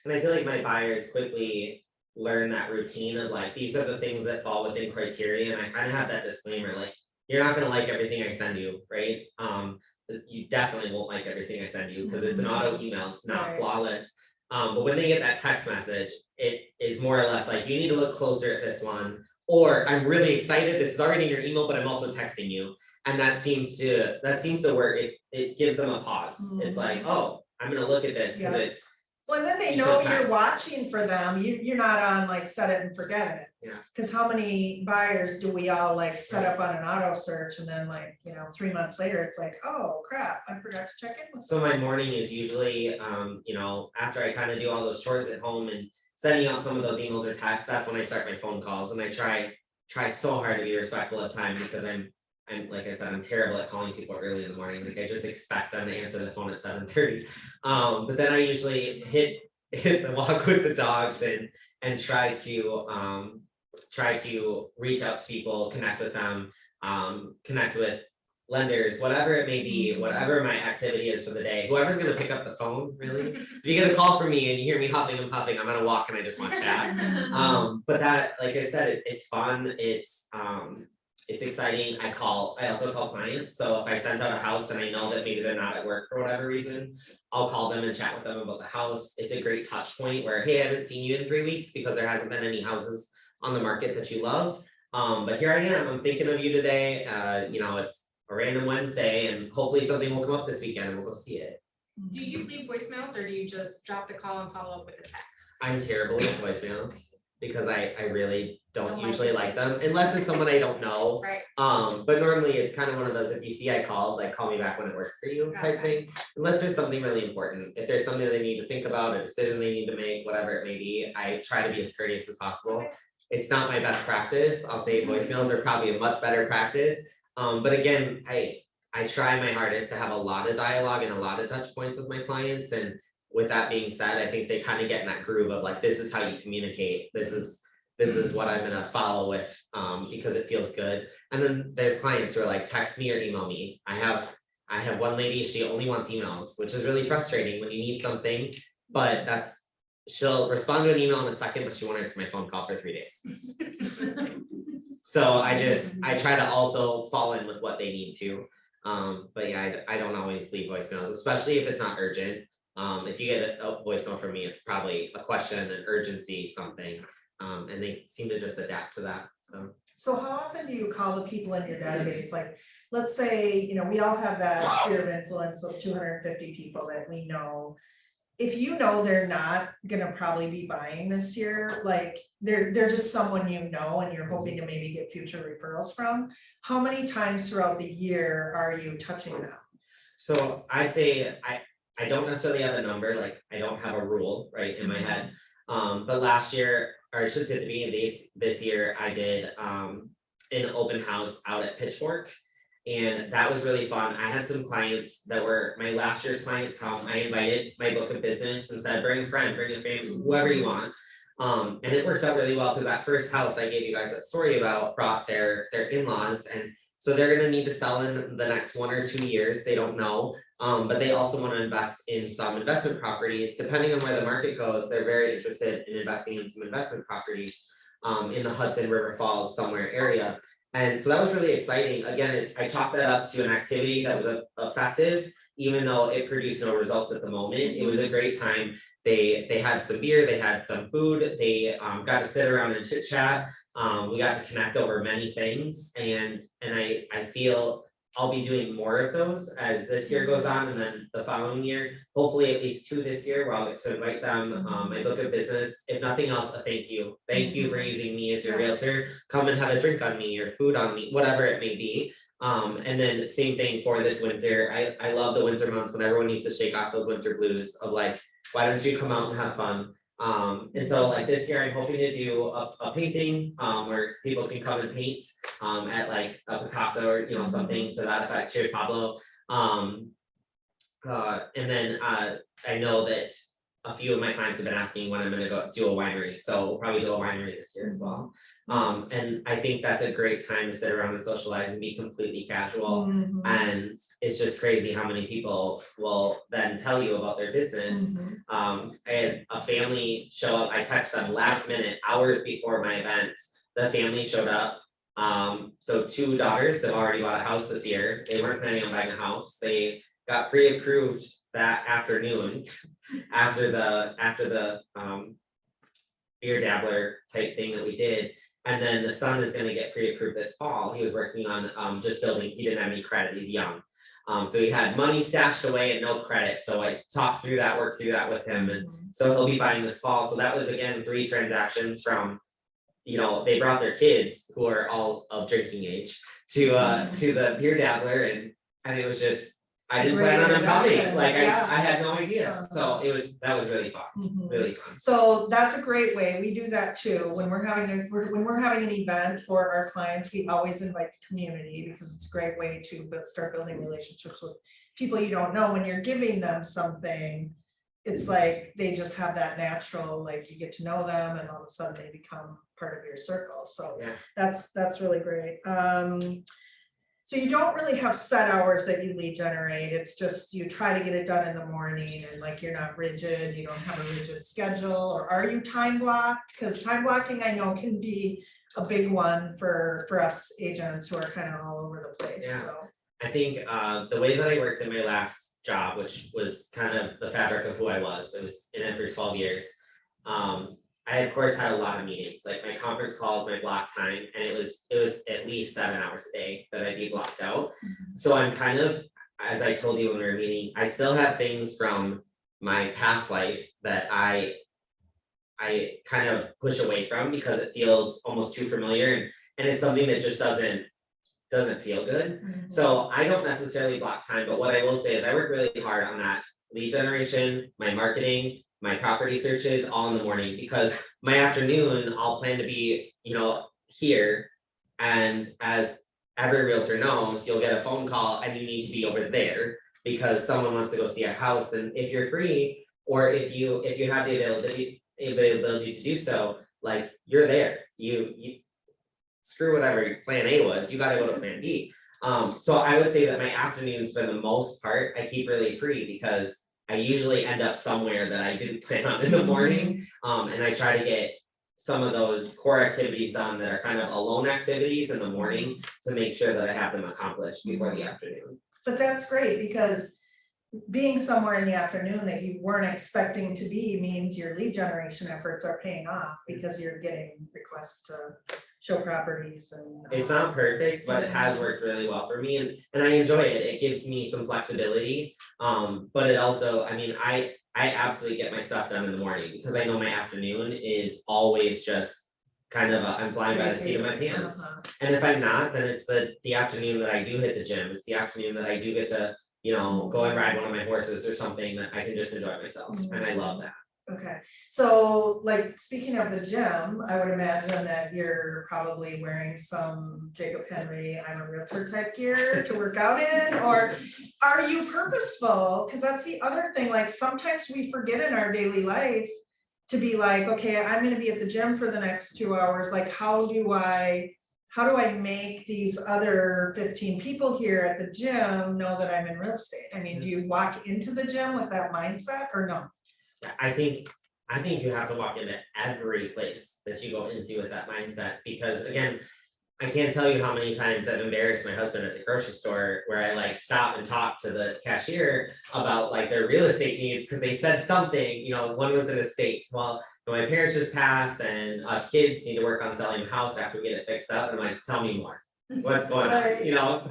And I feel like my buyers quickly learn that routine of like, these are the things that fall within criteria, and I kind of have that disclaimer, like, you're not gonna like everything I send you, right? You definitely won't like everything I send you, because it's an auto email, it's not Right. flawless. But when they get that text message, it is more or less like, you need to look closer at this one, or I'm really excited, this is already in your email, but I'm also texting you. And that seems to work, it gives them a pause, it's like, oh, I'm gonna look at this, because Yeah. it's, Well, and then they You know took you're time. watching for them. You're not on like set it and forget it. Cause how many buyers do we all like set up on an auto search and then like, 3 months later, it's like, oh crap, I forgot to check in with. So my morning is usually, after I kind of do all those chores at home and sending out some of those emails or texts, that's when I start my phone calls, and I try so hard to be respectful of time, because I'm like I said, I'm terrible at calling people early in the morning. Like I just expect them to answer the phone at 7:30. But then I usually hit the walk with the dogs and try to reach out to people, connect with them, connect with lenders, whatever it may be, whatever my activity is for the day, whoever's gonna pick up the phone, really. If you get a call from me and you hear me huffing and puffing, I'm gonna walk and I just want to chat. But that, like I said, it's fun, it's exciting. I also call clients, so if I send out a house and I know that maybe they're not at work for whatever reason, I'll call them and chat with them about the house. It's a great touch point where, hey, I haven't seen you in 3 weeks because there hasn't been any houses on the market that you love. But here I am, I'm thinking of you today. It's a random Wednesday, and hopefully something will come up this weekend and we'll go see it. Do you leave voicemails or do you just drop the call and follow up with a text? I'm terrible with voicemails because I really don't Don't like usually it. like them unless it's someone I don't know. Right. But normally it's kind of one of those, if you see I called, like call me back when it works for you type thing. Unless there's something really important. If there's something they need to think about, a decision they need to make, whatever it may be, I try to be as courteous as possible. It's not my best practice. I'll say voicemails are probably a much better practice. But again, I try my hardest to have a lot of dialogue and a lot of touch points with my clients. And with that being said, I think they kind of get in that groove of like, this is how you communicate. This is what I'm gonna follow with, because it feels good. And then there's clients who are like, text me or email me. I have one lady, she only wants emails, which is really frustrating when you need something, but she'll respond to an email in a second, but she won't answer my phone call for 3 days. So I try to also fall in with what they need to. But yeah, I don't always leave voicemails, especially if it's not urgent. If you get a voicemail from me, it's probably a question, an urgency, something. And they seem to just adapt to that, so. So how often do you call the people in your database? Like, let's say, we all have that sphere of influence, those 250 people that we know. If you know they're not gonna probably be buying this year, like they're just someone and you're hoping to maybe get future referrals from, how many times throughout the year are you touching them? So I'd say I don't necessarily have a number, like I don't have a rule right in my head. But last year, or I should say at the beginning of this year, I did an open house out at Pitchfork. And that was really fun. I had some clients that were my last year's clients come. I invited my book of business and said, bring a friend, bring a family, whoever you want. And it worked out really well because that first house I gave you guys that story about brought their in-laws. And so they're gonna need to sell in the next 1 or 2 years. They don't know. But they also want to invest in some investment properties. Depending on where the market goes, they're very interested in investing in some investment properties in the Hudson River Falls somewhere area. And so that was really exciting. Again, I chalked that up to an activity that was effective, even though it produced no results at the moment. It was a great time. They had some beer, they had some food, they got to sit around and chit chat. We got to connect over many things, and I feel I'll be doing more of those as this year goes on, and then the following year, hopefully at least 2 this year, where I'll get to invite them. My book of business, if nothing else, a thank you. Thank you for using me as your realtor. Come and have a drink on me or food on me, whatever it may be. And then same thing for this winter. I love the winter months when everyone needs to shake off those winter blues of like, why don't you come out and have fun? And so like this year, I'm hoping to do a painting where people can come and paint at like a Picasso or something to that effect. Cheers, Pablo. And then I know that a few of my clients have been asking when I'm gonna go do a winery, so we'll probably do a winery this year as well. And I think that's a great time to sit around and socialize and be completely casual. And it's just crazy how many people will then tell you about their business. I had a family show up, I texted them last minute, hours before my event, the family showed up. So 2 daughters have already bought a house this year. They weren't planning on buying a house. They got pre-approved that afternoon after the beer dabbler type thing that we did. And then the son is gonna get pre-approved this fall. He was working on just building, he didn't have any credit, he's young. So he had money stashed away and no credit. So I talked through that, worked through that with him. And so he'll be buying this fall. So that was again 3 transactions from you know, they brought their kids who are all of drinking age to the beer dabbler, and it was just, I didn't plan on them coming, Great like, introduction, I had no idea, so yeah. that was really fun, Mhm. really fun. So that's a great way, we do that too, when we're having an event for our clients, we always invite the community, because it's a great way to start building relationships with people you don't know. When you're giving them something, it's like they just have that natural, like, you get to know them and all of a sudden they become part of your circle, so Yeah. that's really great. So you don't really have set hours that you lead generate, it's just you try to get it done in the morning, and like, you're not rigid, you don't have a rigid schedule, or are you time blocked? Because time blocking, I know, can be a big one for us agents who are kind of all over the place, Yeah. so. I think the way that I worked in my last job, which was kind of the fabric of who I was in it for 12 years. I of course had a lot of meetings, like my conference calls, my block time, and it was at least 7 hours a day that I'd be blocked out. So I'm kind of, as I told you when we were meeting, I still have things from my past life that I kind of push away from because it feels almost too familiar, and it's something that just doesn't feel good. So I don't necessarily block time, but what I will say is I work really hard on that lead generation, my marketing, my property searches all in the morning, because my afternoon, I'll plan to be, you know, here. And as every realtor knows, you'll get a phone call and you need to be over there because someone wants to go see a house. And if you're free, or if you have the availability to do so, like, you're there, you screw whatever your plan A was, you gotta go to plan B. So I would say that my afternoons, for the most part, I keep really free because I usually end up somewhere that I didn't plan on in the morning. And I try to get some of those core activities done that are kind of alone activities in the morning to make sure that I have them accomplished before the afternoon. But that's great, because being somewhere in the afternoon that you weren't expecting to be means your lead generation efforts are paying off, because you're getting requests to show properties and. It's not perfect, but it has worked really well for me, and I enjoy it. It gives me some flexibility. But it also, I mean, I absolutely get my stuff done in the morning because I know my afternoon is always just kind of I'm flying by the seat of my pants. And if I'm not, then it's the afternoon that I do hit the gym. It's the afternoon that I do get to, you know, go and ride one of my horses or something that I can just enjoy myself, and I love that. Okay, so like, speaking of the gym, I would imagine that you're probably wearing some Jacob Henry, I'm a realtor type gear to work out in, or are you purposeful? Cause that's the other thing, like, sometimes we forget in our daily life to be like, okay, I'm gonna be at the gym for the next 2 hours, like, how do I make these other 15 people here at the gym know that I'm in real estate? I mean, do you walk into the gym with that mindset or no? I think you have to walk into every place that you go into with that mindset, because again, I can't tell you how many times I've embarrassed my husband at the grocery store where I like stop and talk to the cashier about like their real estate needs because they said something, you know, one was an estate. Well, my parents just passed and us kids need to work on selling a house after we get it fixed up. And I'm like, tell me more. What's going on, you know?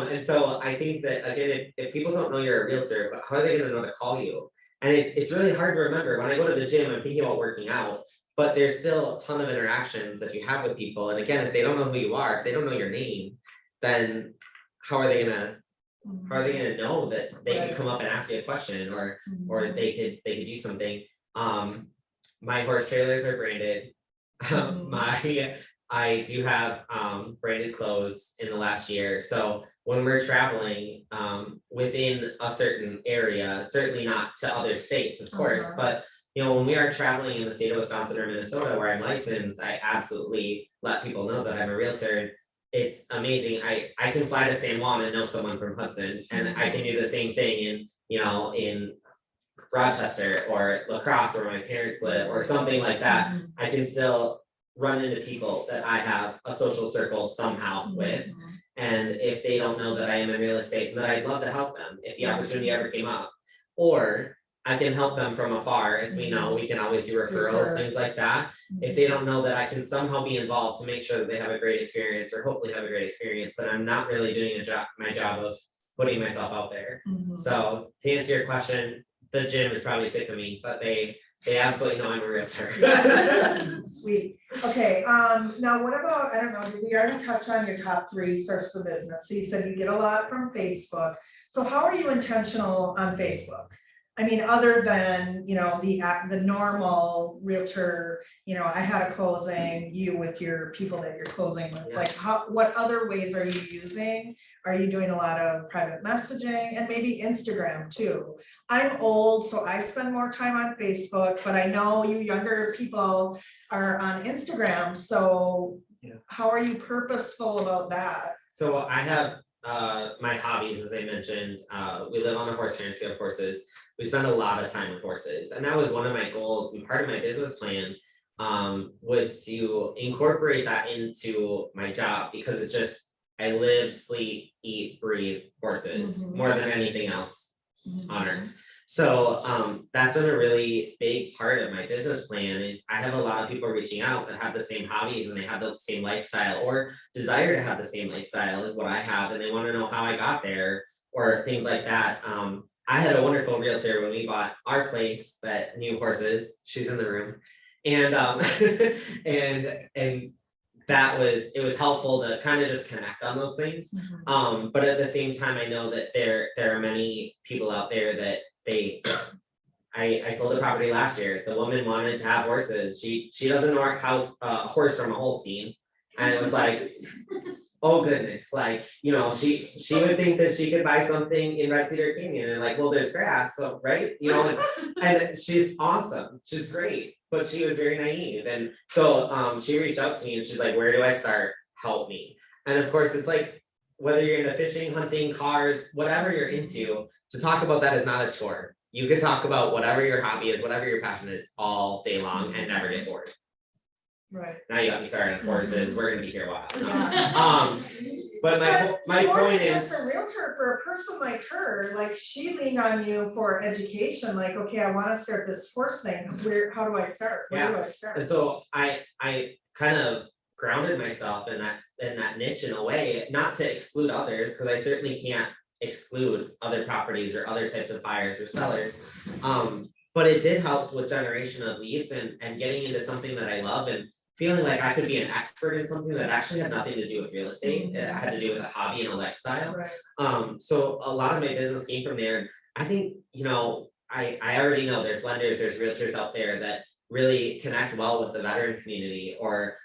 And so I think that again, if people don't know you're a realtor, how are they gonna know to call you? And it's really hard to remember. When I go to the gym, I'm thinking about working out, but there's still a ton of interactions that you have with people. And again, if they don't know who you are, if they don't know your name, then how are they gonna know that they can come up and ask you a question, or they could do something? My horse trailers are branded. I do have branded clothes in the last year. So when we're traveling within a certain area, certainly not to other states, of course, but you know, when we are traveling in the state of Wisconsin or Minnesota where I'm licensed, I absolutely let people know that I'm a realtor. It's amazing. I can fly to San Juan and know someone from Hudson, and I can do the same thing in Rochester or La Crosse where my parents live or something like that. I can still run into people that I have a social circle somehow with. And if they don't know that I am in real estate, then I'd love to help them if the opportunity ever came up. Or I can help them from afar. As we know, we can always do referrals, things like that. If they don't know that I can somehow be involved to make sure that they have a great experience, or hopefully have a great experience, then I'm not really doing my job of putting myself out there. So to answer your question, the gym is probably sick of me, but they They absolutely know I'm a realtor. Sweet, okay, now what about, I don't know, did we already touch on your top 3 sources of business? So you said you get a lot from Facebook, so how are you intentional on Facebook? I mean, other than, you know, the normal realtor, you know, I had a closing, you with your people that you're closing with, like what other ways are you using? Are you doing a lot of private messaging and maybe Instagram too? I'm old, so I spend more time on Facebook, but I know you younger people are on Instagram, so how are you purposeful about that? So I have my hobbies, as I mentioned, we live on a horse ranch, we have horses. We spend a lot of time with horses, and that was one of my goals and part of my business plan was to incorporate that into my job, because it's just, I live, sleep, eat, breathe horses more than anything else on earth. So that's been a really big part of my business plan. Is I have a lot of people reaching out that have the same hobbies and they have the same lifestyle or desire to have the same lifestyle as what I have, and they want to know how I got there or things like that. I had a wonderful realtor when we bought our place that knew horses. She's in the room, and and that was, it was helpful to kind of just connect on those things. But at the same time, I know that there are many people out there that I sold a property last year. The woman wanted to have horses. She doesn't know house horse from a Holstein, and it was like, oh goodness, like, you know, she would think that she could buy something in Red Cedar Canyon and like, well, there's grass, so right, you know, and she's awesome, she's great, but she was very naive, and so she reached out to me and she's like, where do I start? Help me. And of course, it's like, whether you're into fishing, hunting, cars, whatever you're into, to talk about that is not a chore. You can talk about whatever your hobby is, whatever your passion is, all day long and never get bored. Right. Now you got me started on horses, we're gonna be here a while. Yeah. But my more point than is, just a realtor, for a person like her, like she leaned on you for education, like, okay, I wanna start this horse thing, how do I start? Where do I start? and so I kind of grounded myself in that niche in a way, not to exclude others, because I certainly can't exclude other properties or other types of buyers or sellers. But it did help with generation of leads and getting into something that I love and feeling like I could be an expert in something that actually had nothing to do with real estate. It had to do with a hobby and a lifestyle. Right. So a lot of my business came from there. I think, you know, I already know there's lenders, there's realtors out there that really connect well with the veteran community or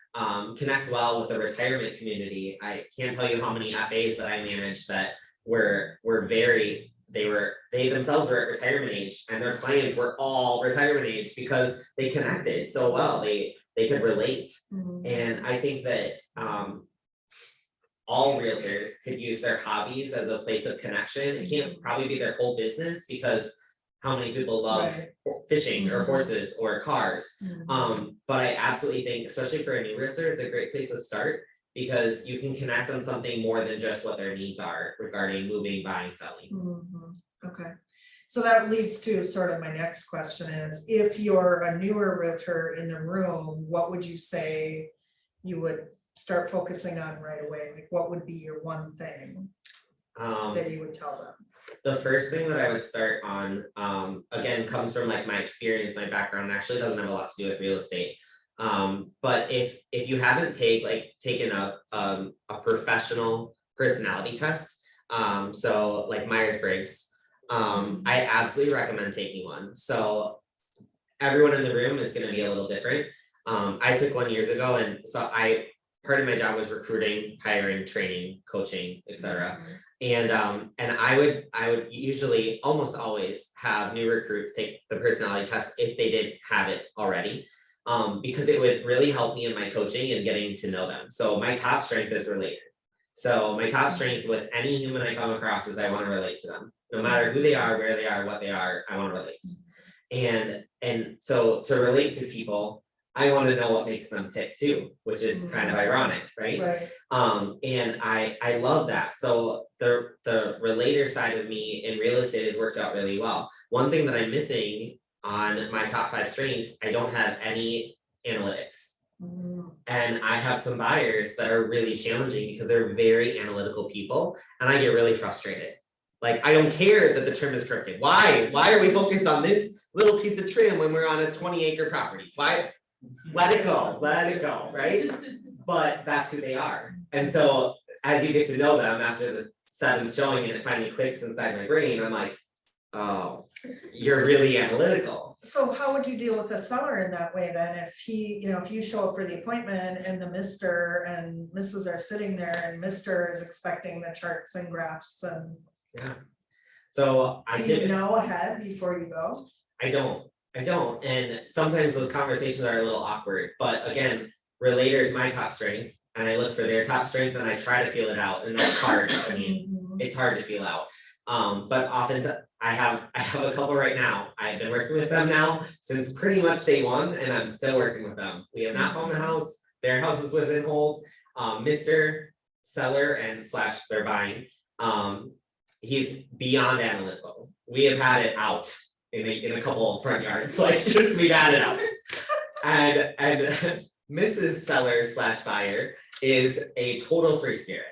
connect well with the retirement community. I can't tell you how many FAs that I managed that were very, they themselves were at retirement age and their clients were all retirement age because they connected so well, they could relate. And I think that all realtors could use their hobbies as a place of connection. It can't probably be their whole business, because how many people love fishing or horses or cars? But I absolutely think, especially for a new realtor, it's a great place to start, because you can connect on something more than just what their needs are regarding moving, buying, selling. Okay, so that leads to sort of my next question is, if you're a newer realtor in the room, what would you say you would start focusing on right away? Like, what would be your one thing that you would tell them? The first thing that I would start on, again, comes from like my experience, my background, actually doesn't have a lot to do with real estate. But if you haven't taken a professional personality test, so like Myers-Briggs, I absolutely recommend taking one. So everyone in the room is gonna be a little different. I took one years ago, and so part of my job was recruiting, hiring, training, coaching, etc. And I would usually almost always have new recruits take the personality test if they didn't have it already. Because it would really help me in my coaching and getting to know them. So my top strength is related. So my top strength with any human I come across is I want to relate to them. No matter who they are, where they are, what they are, I want to relate. And so to relate to people, I want to know what makes them tick too, which is kind of ironic, right? And I love that. So the relator side of me in real estate has worked out really well. One thing that I'm missing on my top 5 strengths, I don't have any analytics. And I have some buyers that are really challenging because they're very analytical people, and I get really frustrated Like, I don't care that the trim is crooked. Why are we focused on this little piece of trim when we're on a 20-acre property? Why? Let it go, right? But that's who they are. And so as you get to know them after the 7th showing and it finally clicks inside my brain, I'm like, oh, you're really analytical. So how would you deal with the seller in that way then? If he, if you show up for the appointment and the Mr. and Mrs. are sitting there and Mr. is expecting the charts and graphs and. Yeah. So I Do you did, know ahead before you go? I don't. And sometimes those conversations are a little awkward, but again, relator is my top strength and I look for their top strength and I try to feel it out, and that's hard. I mean, it's hard to feel out. But often I have a couple right now. I've been working with them now since pretty much day one, and I'm still working with them. We have not found the house. Their house is within hold. Mr. Seller and / they're buying. He's beyond analytical. We have had it out in a couple of front yards, like just we've had it out. And Mrs. Seller / buyer is a total free spirit.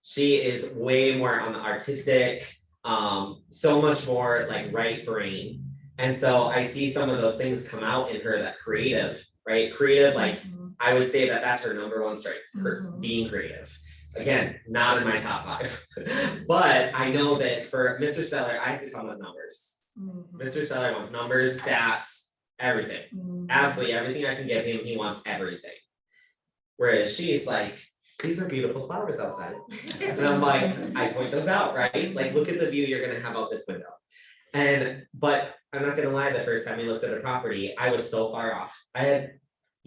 She is way more on the artistic, so much more like right brain. And so I see some of those things come out in her, that creative, right? Creative, like I would say that that's her number one strength, being creative. Again, not in my top 5, but I know that for Mr. Seller, I have to come with numbers. Mr. Seller wants numbers, stats, everything. Absolutely everything I can give him, he wants everything. Whereas she's like, these are beautiful flowers outside. And I'm like, I point those out, right? Like, look at the view you're gonna have out this window. But I'm not gonna lie, the first time we looked at a property, I was so far off. I had,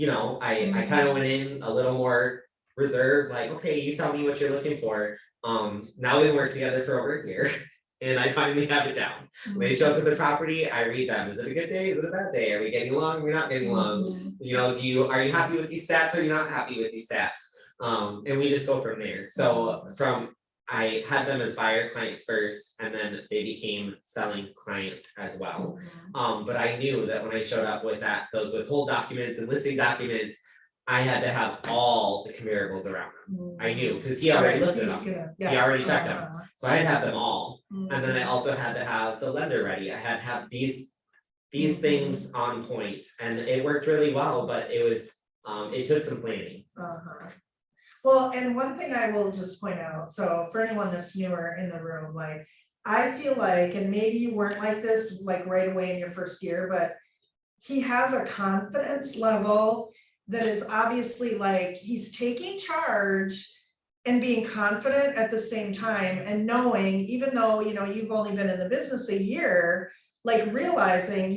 I kind of went in a little more reserved, like, okay, you tell me what you're looking for. Now we've worked together for over a year and I finally have it down. When they show up to the property, I read them. Is it a good day? Is it a bad day? Are we getting along? We're not getting along. Are you happy with these stats? Or are you not happy with these stats? And we just go from there. So I had them as buyer clients first, and then they became selling clients as well. But I knew that when I showed up with those withhold documents and listing documents, I had to have all the comparables around them. I knew, because he already looked at them. He already checked them. So I had to have them all. And then I also had to have the lender ready. I had to have these things on point, and it worked really well, but it took some planning. Well, and one thing I will just point out, so for anyone that's newer in the room, like, I feel like, and maybe you weren't like this, like right away in your first year, but he has a confidence level that is obviously like, he's taking charge and being confident at the same time, and knowing, even though, you've only been in the business a year, like realizing,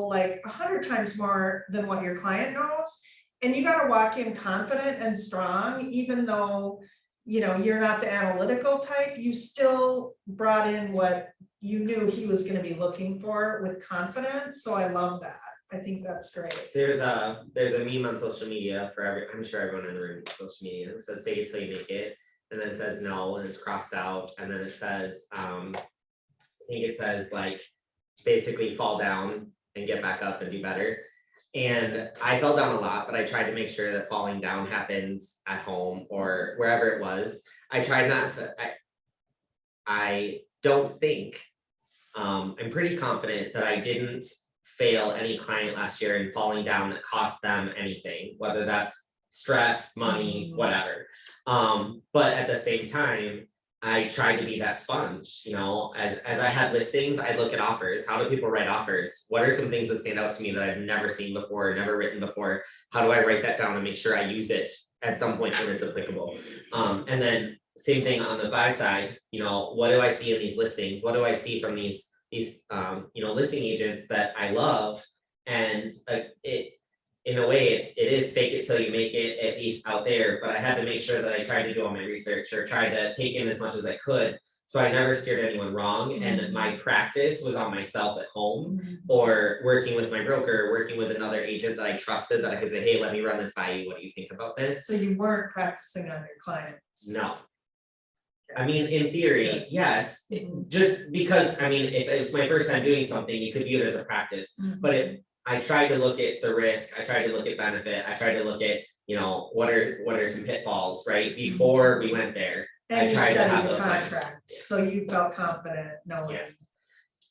like 100 times more than what your client knows. And you gotta walk in confident and strong, even though, you're not the analytical type, you still brought in what you knew he was gonna be looking for with confidence. So I love that. I think that's great. There's a meme on social media I'm sure everyone in the room uses social media. It says fake it till you make it, and then it says no, and it's crossed out, and then it says, I think it says like, basically fall down and get back up and do better. And I fell down a lot, but I tried to make sure that falling down happens at home or wherever it was. I tried not to, I don't think, I'm pretty confident that I didn't fail any client last year in falling down that cost them anything, whether that's stress, money, whatever. But at the same time, I tried to be that sponge, as I had listings, I look at offers. How do people write offers? What are some things that stand out to me that I've never seen before, never written before? How do I write that down and make sure I use it at some point when it's applicable? And then same thing on the buy side, what do I see in these listings? What do I see from these listing agents that I love? And in a way, it is fake it till you make it, at least out there, but I had to make sure that I tried to do all my research or tried to take in as much as I could. So I never steered anyone wrong, and my practice was on myself at home or working with my broker, working with another agent that I trusted, that I could say, hey, let me run this by you. What do you think about this? So you weren't practicing on your clients? No. I mean, in theory, yes, just because, if it was my first time doing something, you could view it as a practice, but I tried to look at the risk, I tried to look at benefit, I tried to look at, what are some pitfalls, right? Before we went there. And you try to have studied the those lines. contract, so you felt confident knowing Yeah. the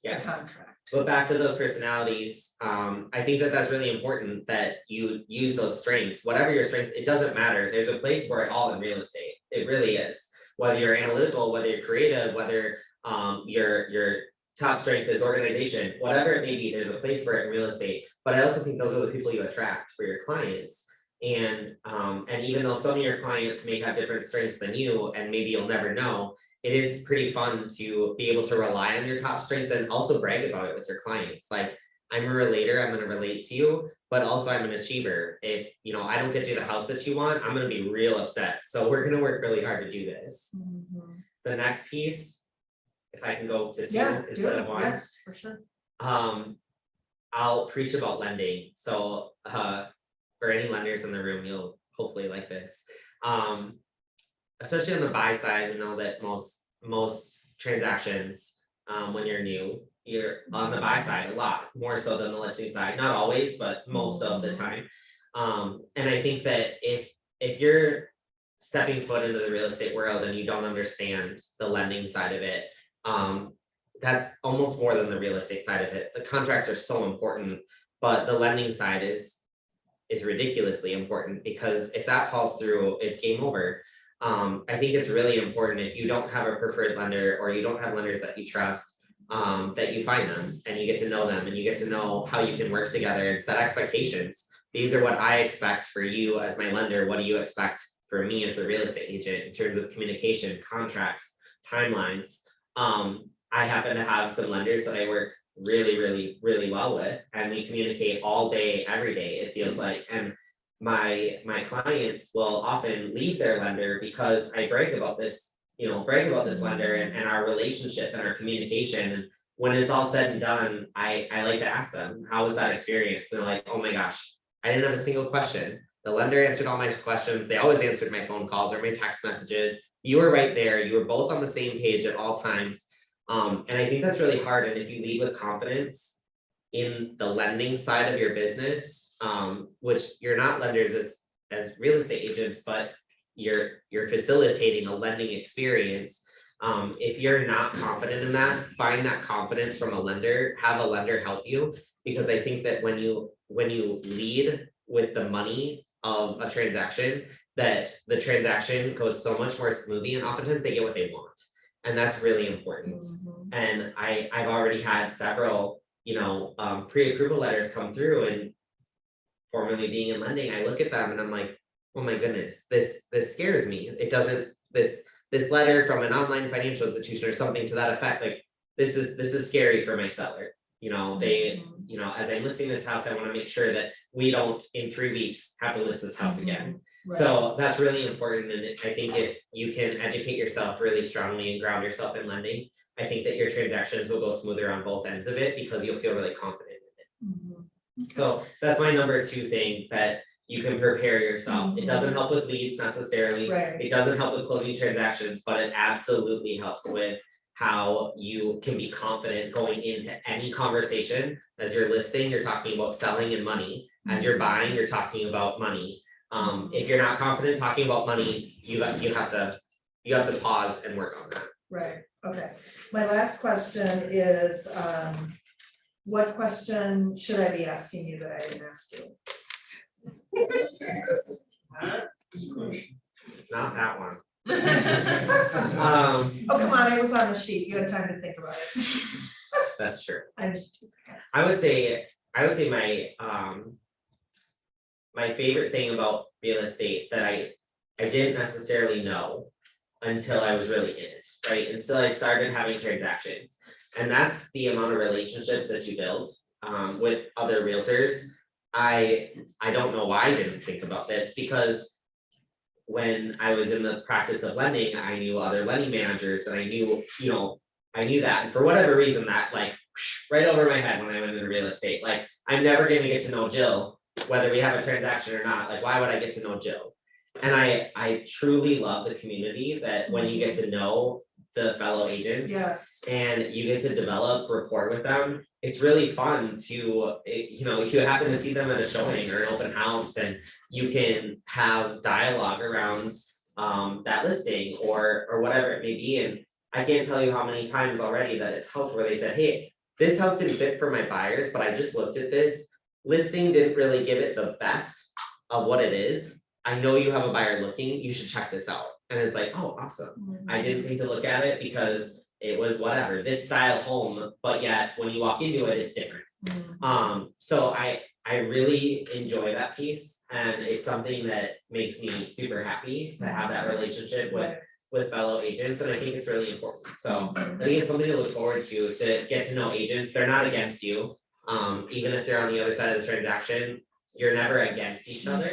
Yes. contract. But back to those personalities, I think that that's really important that you use those strengths, whatever your strength, it doesn't matter, there's a place for it all in real estate, it really is. Whether you're analytical, whether you're creative, whether your top strength is organization, whatever it may be, there's a place for it in real estate. But I also think those are the people you attract for your clients. And even though some of your clients may have different strengths than you, and maybe you'll never know, it is pretty fun to be able to rely on your top strength and also brag about it with your clients. Like, I'm a relator, I'm gonna relate to you, but also I'm an achiever. If I don't get you the house that you want, I'm gonna be real upset. So we're gonna work really hard to do this. Mhm. The next piece, if I can go to two Yeah, do instead it, of one. yes, for sure. I'll preach about lending. So for any lenders in the room, you'll hopefully like this. Especially on the buy side, we know that most transactions, when you're new, you're on the buy side a lot, more so than the listing side, not always, but most of the time. And I think that if you're stepping foot into the real estate world and you don't understand the lending side of it, that's almost more than the real estate side of it. The contracts are so important, but the lending side is ridiculously important, because if that falls through, it's game over. I think it's really important, if you don't have a preferred lender or you don't have lenders that you trust, that you find them and you get to know them and you get to know how you can work together and set expectations. These are what I expect for you as my lender. What do you expect for me as the real estate agent in terms of communication, contracts, timelines? I happen to have some lenders that I work really well with, and we communicate all day, every day, it feels like. And my clients will often leave their lender because I brag about this lender and our relationship and our communication. And when it's all said and done, I like to ask them, how was that experience? And they're like, oh my gosh, I didn't have a single question. The lender answered all my questions. They always answered my phone calls or my text messages. You were right there. You were both on the same page at all times. And I think that's really hard. And if you lead with confidence in the lending side of your business, which you're not lenders as real estate agents, but you're facilitating a lending experience. If you're not confident in that, find that confidence from a lender, have a lender help you, because I think that when you lead with the money of a transaction, that the transaction goes so much more smoothly, and oftentimes they get what they want. And that's really important. Mhm. And I've already had several, pre-approval letters come through, and formerly being in lending, I look at them and I'm like, oh my goodness, this scares me. It doesn't, this letter from an online financial institution or something to that effect, like, this is scary for my seller. They, as I'm listing this house, I want to make sure that we don't in 3 weeks have to list this house again. Right. So that's really important. And I think if you can educate yourself really strongly and ground yourself in lending, I think that your transactions will go smoother on both ends of it, because you'll feel really confident in it. Mhm. So that's my number 2 thing, that you can prepare yourself. It doesn't help with leads necessarily. Right. It doesn't help with closing transactions, but it absolutely helps with how you can be confident going into any conversation. As you're listing, you're talking about selling and money. As you're buying, you're talking about money. If you're not confident talking about money, you have to pause and work on that. Right, okay. My last question is, what question should I be asking you that I didn't ask you? Not that one. Oh, come on, it was on the sheet. You had time to think about it. That's true. I'm just. I would say my favorite thing about real estate that I didn't necessarily know until I was really in it, right? Until I started having transactions. And that's the amount of relationships that you build with other realtors. I don't know why I didn't think about this, because when I was in the practice of lending, I knew other lending managers, and I knew that. And for whatever reason, that like right over my head when I went into real estate, like, I'm never gonna get to know Jill, whether we have a transaction or not. Like, why would I get to know Jill? And I truly love the community, that when you get to know the fellow agents. Yes. And you get to develop rapport with them, it's really fun to, if you happen to see them at a showing or an open house, and you can have dialogue around that listing or whatever it may be, and I can't tell you how many times already that it's helped where they said, hey, this house didn't fit for my buyers, but I just looked at this. Listing didn't really give it the best of what it is. I know you have a buyer looking, you should check this out. And it's like, oh, awesome. I didn't think to look at it because it was whatever, this style home, but yet when you walk into it, it's different. So I really enjoy that piece, and it's something that makes me super happy to have that relationship with fellow agents, and I think it's really important. So I think it's something to look forward to get to know agents. They're not against you. Even if they're on the other side of the transaction, you're never against each other.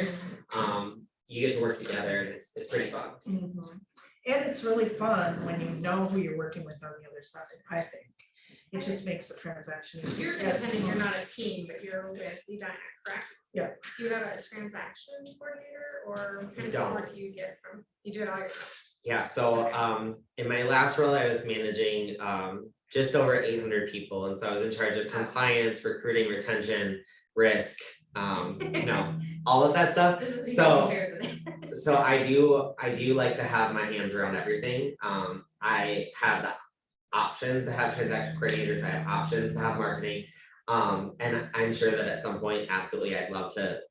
You get to work together, and it's pretty fun. And it's really fun when you know who you're working with on the other side, I think. It just makes the transaction If easier. you're independent, you're not a team, but you're with Edina, correct? Yeah. Do you have a transaction coordinator, or what kind We of don't. support do you get from, you do it all yourself? Yeah, so in my last role, I was managing just over 800 people, and so I was in charge of compliance, recruiting, retention, risk, all of that stuff. This is So- compared to that. So I do like to have my hands around everything. I have the options to have transaction coordinators, I have options to have marketing. And I'm sure that at some point, absolutely, I'd love to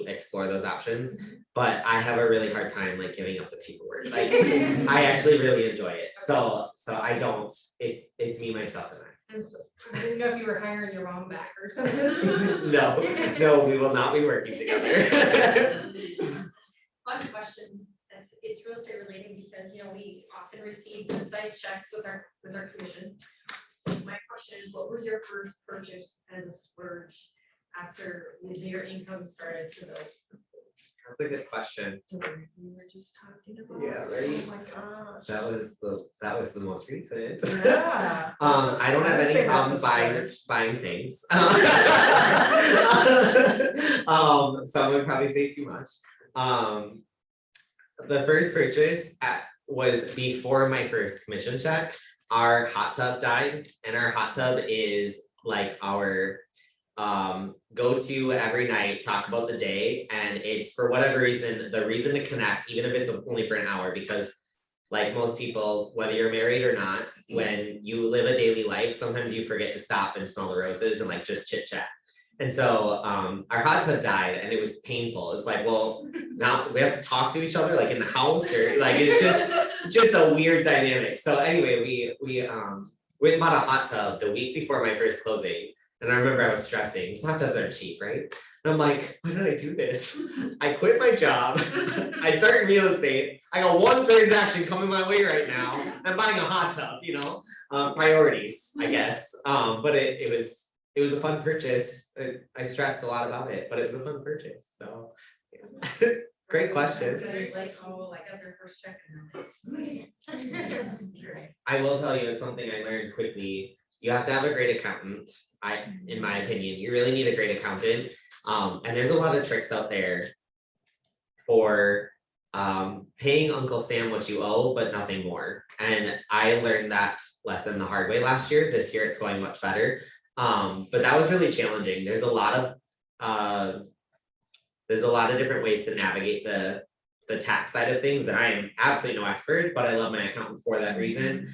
explore those options, but I have a really hard time like giving up the paperwork. Like, I actually really enjoy it. So I don't, it's me, myself, and I didn't know if you were hiring your mom back or something. I. No, we will not be working together. One question, it's real estate related because, we often receive concise checks with our commissions. My question is, what was your first purchase as a splurge after your income started to build? That's a good question. We were just talking about. Yeah, right? Oh my gosh. That was the most recent. Yeah. I don't have would any say that's problem a splurge. buying things. Some would probably say too much. The first purchase was before my first commission check. Our hot tub died, and our hot tub is like our go-to every night, talk about the day, and it's for whatever reason, the reason to connect, even if it's only for an hour, because like most people, whether you're married or not, when you live a daily life, sometimes you forget to stop and smell the roses and like just chit chat. And so our hot tub died, and it was painful. It's like, well, now we have to talk to each other like in the house, or like it's just a weird dynamic. So anyway, we went and bought a hot tub the week before my first closing. And I remember I was stressing, because hot tubs aren't cheap, right? And I'm like, why did I do this? I quit my job, I started real estate, I got one transaction coming my way right now, I'm buying a hot tub, priorities, I guess. But it was a fun purchase. I stressed a lot about it, but it was a fun purchase, so. Yeah. Great question. Everybody's like, oh, I got their first check. I will tell you, it's something I learned quickly. You have to have a great accountant. In my opinion, you really need a great accountant. And there's a lot of tricks out there for paying Uncle Sam what you owe, but nothing more. And I learned that lesson the hard way last year. This year it's going much better. But that was really challenging. There's a lot of different ways to navigate the tax side of things, and I am absolutely no expert, but I love my accountant for that reason.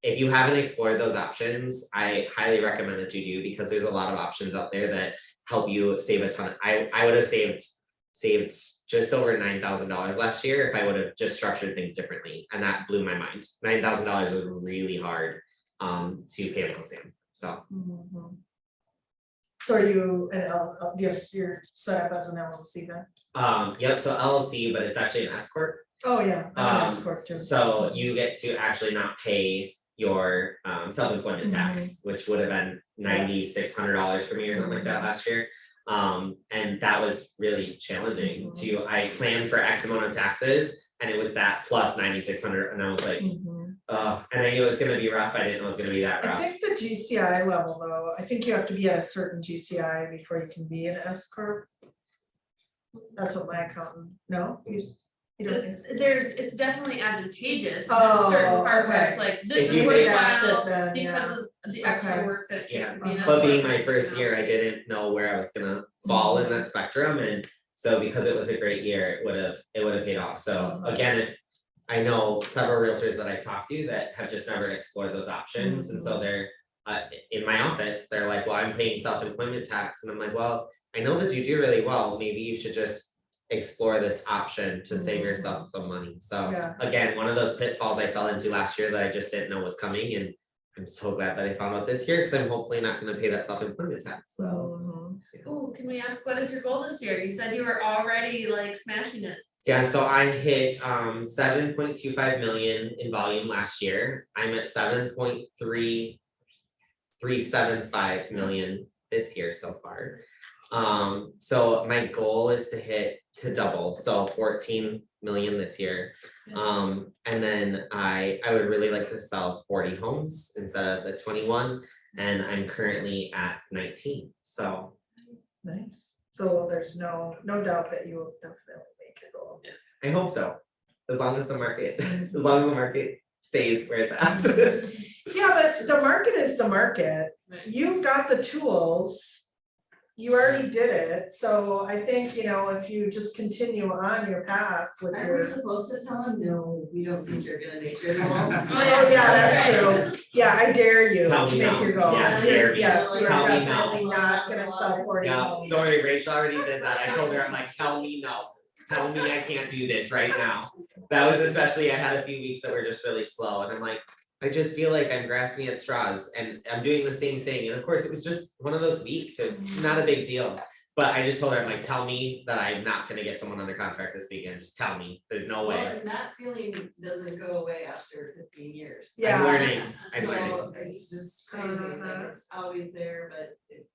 If you haven't explored those options, I highly recommend that you do, because there's a lot of options out there that help you save a ton. I would have saved just over $9,000 last year if I would have just structured things differently, and that blew my mind. $9,000 was really hard to pay Uncle Sam. So So are you yes, you're set up as an LLC then? yep, so LLC, but it's actually an S corp. Oh, yeah, I'm an S corp too. So you get to actually not pay your self-employment tax, which would have been $9,600 for me or something like that last year. And that was really challenging I planned for X amount of taxes, and it was that plus 9,600, and I was like, and I knew it was gonna be rough. I didn't know it was gonna be that I rough. think the GCI level though, I think you have to be at a certain GCI before you can be an S corp. That's what my accountant, no, you don't think so? It's definitely advantageous, in Oh, a certain part where okay. it's like, If this you is think that's it worthwhile then, because yeah. of the extra Okay. work that takes Yeah, to be an But S being corp, my first you know. year, I didn't know where I was gonna fall in that spectrum, and So because it was a great year, it would have paid off. So again, if I know several realtors that I talked to that have just never explored those options, and so they're in my office, they're like, well, I'm paying self-employment tax, and I'm like, well, I know that you do really well, maybe you should just explore this option to save yourself some money. So Yeah. again, one of those pitfalls I fell into last year that I just didn't know was coming, and I'm so glad that I found out this year, because I'm hopefully not gonna pay that self-employment tax, so. Ooh, can we ask, what is your goal this year? You said you were already like smashing it. Yeah, so I hit 7.25 million in volume last year. I'm at 7.375 million this year so far. So my goal is to double, so 14 million this year. And then I would really like to sell 40 homes instead of the 21, and I'm currently at 19, so. Nice. So there's no doubt that you will definitely make your goal. I hope so, as long as the market stays where it's at. Yeah, but the market is the market. Right. You've got the tools. You already did it, so I think, if you just continue on your path with Are we your. supposed to tell them, no, we don't think you're gonna make your goal? Oh, yeah, that's true. Yeah, I dare you Tell to me make no. your goal. Yeah, dare me. Yes, you're Tell me no. definitely not gonna sell 40 Yeah, homes. don't worry, Rachel already did that. I told her, I'm like, tell me no. Tell me I can't do this right now. That was especially, I had a few weeks that were just really slow, and I'm like, I just feel like I'm grasping at straws and I'm doing the same thing. And of course, it was just one of those weeks. It's not a big deal. But I just told her, I'm like, tell me that I'm not gonna get someone under contract this weekend. Just tell me. There's no Well, way. and that feeling doesn't go away after 15 years. Yeah. I'm learning. I'm learning. So it's just crazy that it's always there, but it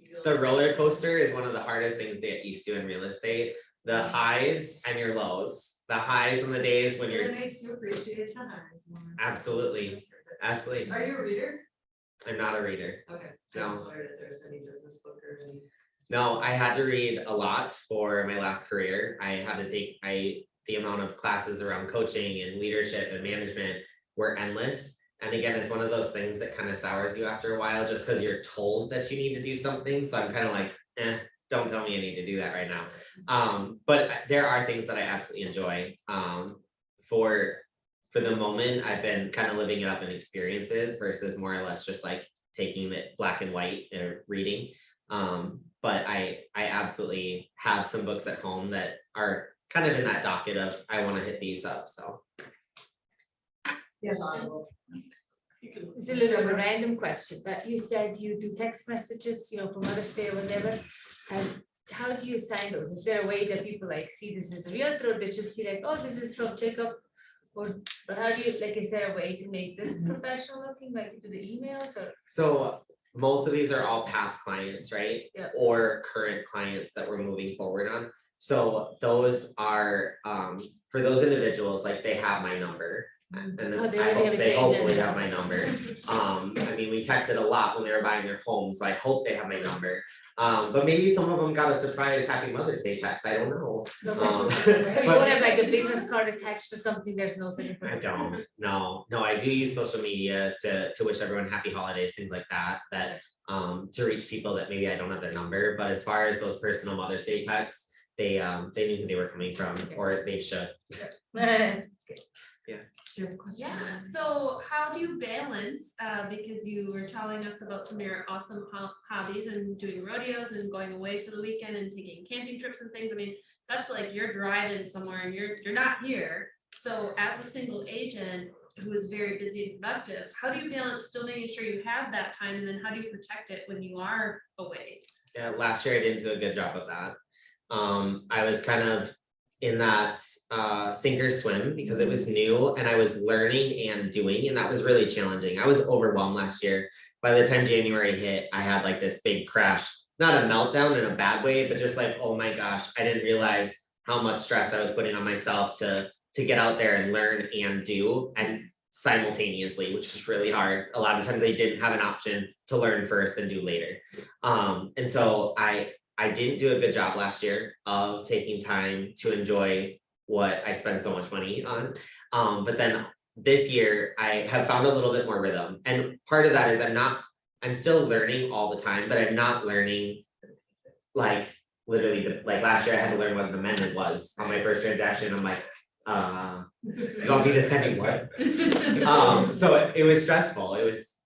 feels. The roller coaster is one of the hardest things to get used to in real estate. The highs and your lows. The highs on the days when It you're makes you appreciate the highs more. absolutely, absolutely. Are you a reader? I'm not a reader. Okay. I No. just wondered if there's any business book or any. No, I had to read a lot for my last career. I had to take, the amount of classes around coaching and leadership and management were endless. And again, it's one of those things that kind of sours you after a while, just because you're told that you need to do something. So I'm kind of like, don't tell me I need to do that right now. But there are things that I absolutely enjoy. For the moment, I've been kind of living it up in experiences versus more or less just like taking it black and white reading. But I absolutely have some books at home that are kind of in that docket of I want to hit these up, so. Yes. It's a little bit of a random question, but you said you do text messages, for Mother's Day or whatever. And how do you assign those? Is there a way that people like see this as a realtor, or they just see like, oh, this is from Jacob? Or how do you, like, is there a way to make this professional looking, like to the emails or? So most of these are all past clients, right? Yeah. Or current clients that we're moving forward on. So those are, for those individuals, like they have my number. And Oh, they I already have hope it they saved hopefully then. have my number. I mean, we texted a lot when they were buying their home, so I hope they have my number. But maybe some of them got a surprise Happy Mother's Day text, I don't know. So you but- don't have like a business card attached to something, there's no such. I don't, no, I do use social media to wish everyone happy holidays, things like that, to reach people that maybe I don't have their number, but as far as those personal Mother's Day texts, they knew who they were coming from, or they should. Yeah, so how do you balance, because you were telling us about some of your awesome hobbies and doing rodeos and going away for the weekend and taking camping trips and things. I mean, that's like you're driving somewhere and you're not here. So as a single agent who is very busy and productive, how do you balance still making sure you have that time, and then how do you protect it when you are away? Yeah, last year I didn't do a good job of that. I was kind of in that sink or swim because it was new and I was learning and doing, and that was really challenging. I was overwhelmed last year. By the time January hit, I had like this big crash, not a meltdown in a bad way, but just like, oh my gosh, I didn't realize how much stress I was putting on myself to get out there and learn and do, and simultaneously, which is really hard. A lot of times I didn't have an option to learn first and do later. And so I didn't do a good job last year of taking time to enjoy what I spend so much money on. But then this year I have found a little bit more rhythm. And part of that is I'm still learning all the time, but I'm not learning like literally, like last year I had to learn what an amendment was on my first transaction. I'm like, you don't need to send me what? So it was stressful.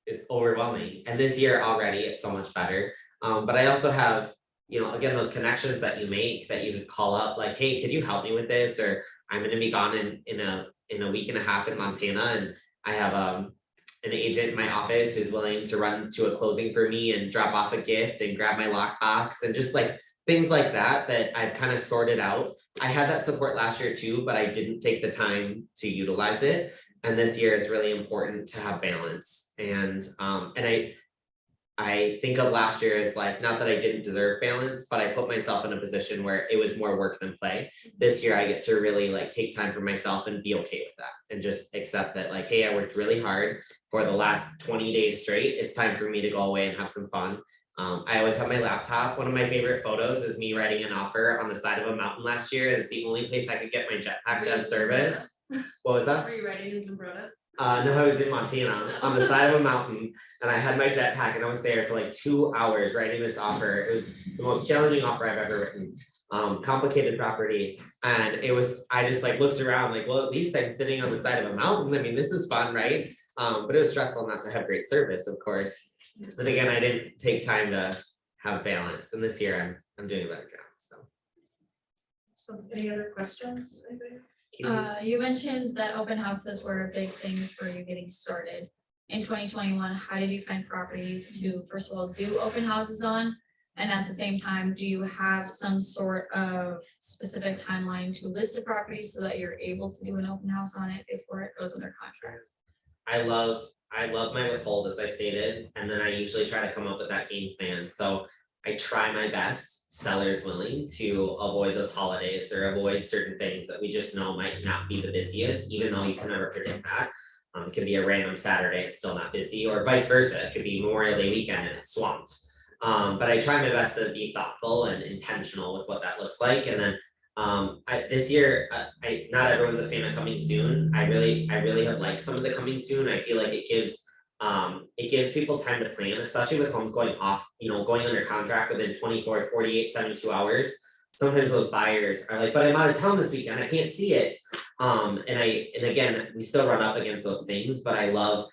It's overwhelming. And this year already, it's so much better. But I also have, you know, again, those connections that you make that you can call up like, hey, could you help me with this? Or I'm gonna be gone in a week and a half in Montana, and I have an agent in my office who's willing to run to a closing for me and drop off a gift and grab my lockbox and just like things like that I've kind of sorted out. I had that support last year too, but I didn't take the time to utilize it. And this year it's really important to have balance. And I think of last year as like, not that I didn't deserve balance, but I put myself in a position where it was more work than play. This year I get to really like take time for myself and be okay with that and just accept that like, hey, I worked really hard for the last 20 days straight. It's time for me to go away and have some fun. I always have my laptop. One of my favorite photos is me writing an offer on the side of a mountain last year. It's the only place I could get my jetpack to have service. What was that? Were you writing in Zumbrota? No, I was in Montana on the side of a mountain, and I had my jetpack and I was there for like 2 hours writing this offer. It was the most challenging offer I've ever written. Complicated property. And I just like looked around like, well, at least I'm sitting on the side of a mountain. I mean, this is fun, right? But it was stressful not to have great service, of course. And again, I didn't take time to have balance. And this year I'm doing a better job, so. So any other questions? Anybody? You mentioned that open houses were a big thing for you getting started. In 2021, how did you find properties to, first of all, do open houses on? And at the same time, do you have some sort of specific timeline to list a property so that you're able to do an open house on it before it goes under contract? I love my withhold, as I stated, and then I usually try to come up with that game plan. So I try my best, sellers willing, to avoid those holidays or avoid certain things that we just know might not be the busiest, even though you can never predict that. It could be a random Saturday, it's still not busy, or vice versa. It could be Memorial Day weekend and it's swamped. But I try my best to be thoughtful and intentional with what that looks like. And then this year, not everyone's a fan of coming soon. I really have liked some of the coming soon. I feel like it gives people time to plan, especially with homes going off, going under contract within 24, 48, 72 hours. Sometimes those buyers are like, but I'm out of town this weekend, I can't see it. And again, we still run up against those things, but I love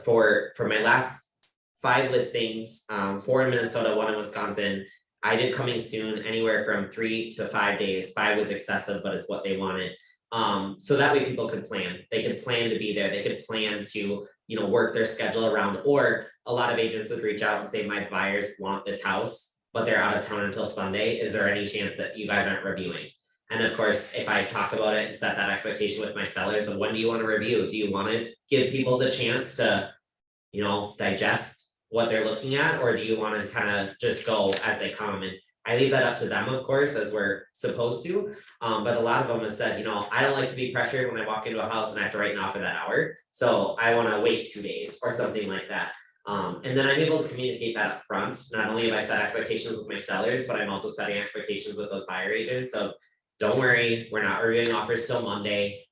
for my last 5 listings, 4 in Minnesota, 1 in Wisconsin. I did coming soon anywhere from 3 to 5 days. 5 was excessive, but it's what they wanted. So that way people could plan. They could plan to be there. They could plan to, work their schedule around, or a lot of agents would reach out and say, my buyers want this house, but they're out of town until Sunday. Is there any chance that you guys aren't reviewing? And of course, if I talk about it and set that expectation with my sellers of when do you want to review? Do you want to give people the chance to, digest what they're looking at, or do you want to kind of just go as they come? And I leave that up to them, of course, as we're supposed to. But a lot of them have said, I don't like to be pressured when I walk into a house and I have to write an offer that hour. So I want to wait 2 days or something like that. And then I'm able to communicate that up front. Not only have I set expectations with my sellers, but I'm also setting expectations with those buyer agents. So don't worry, we're not reviewing offers till Monday.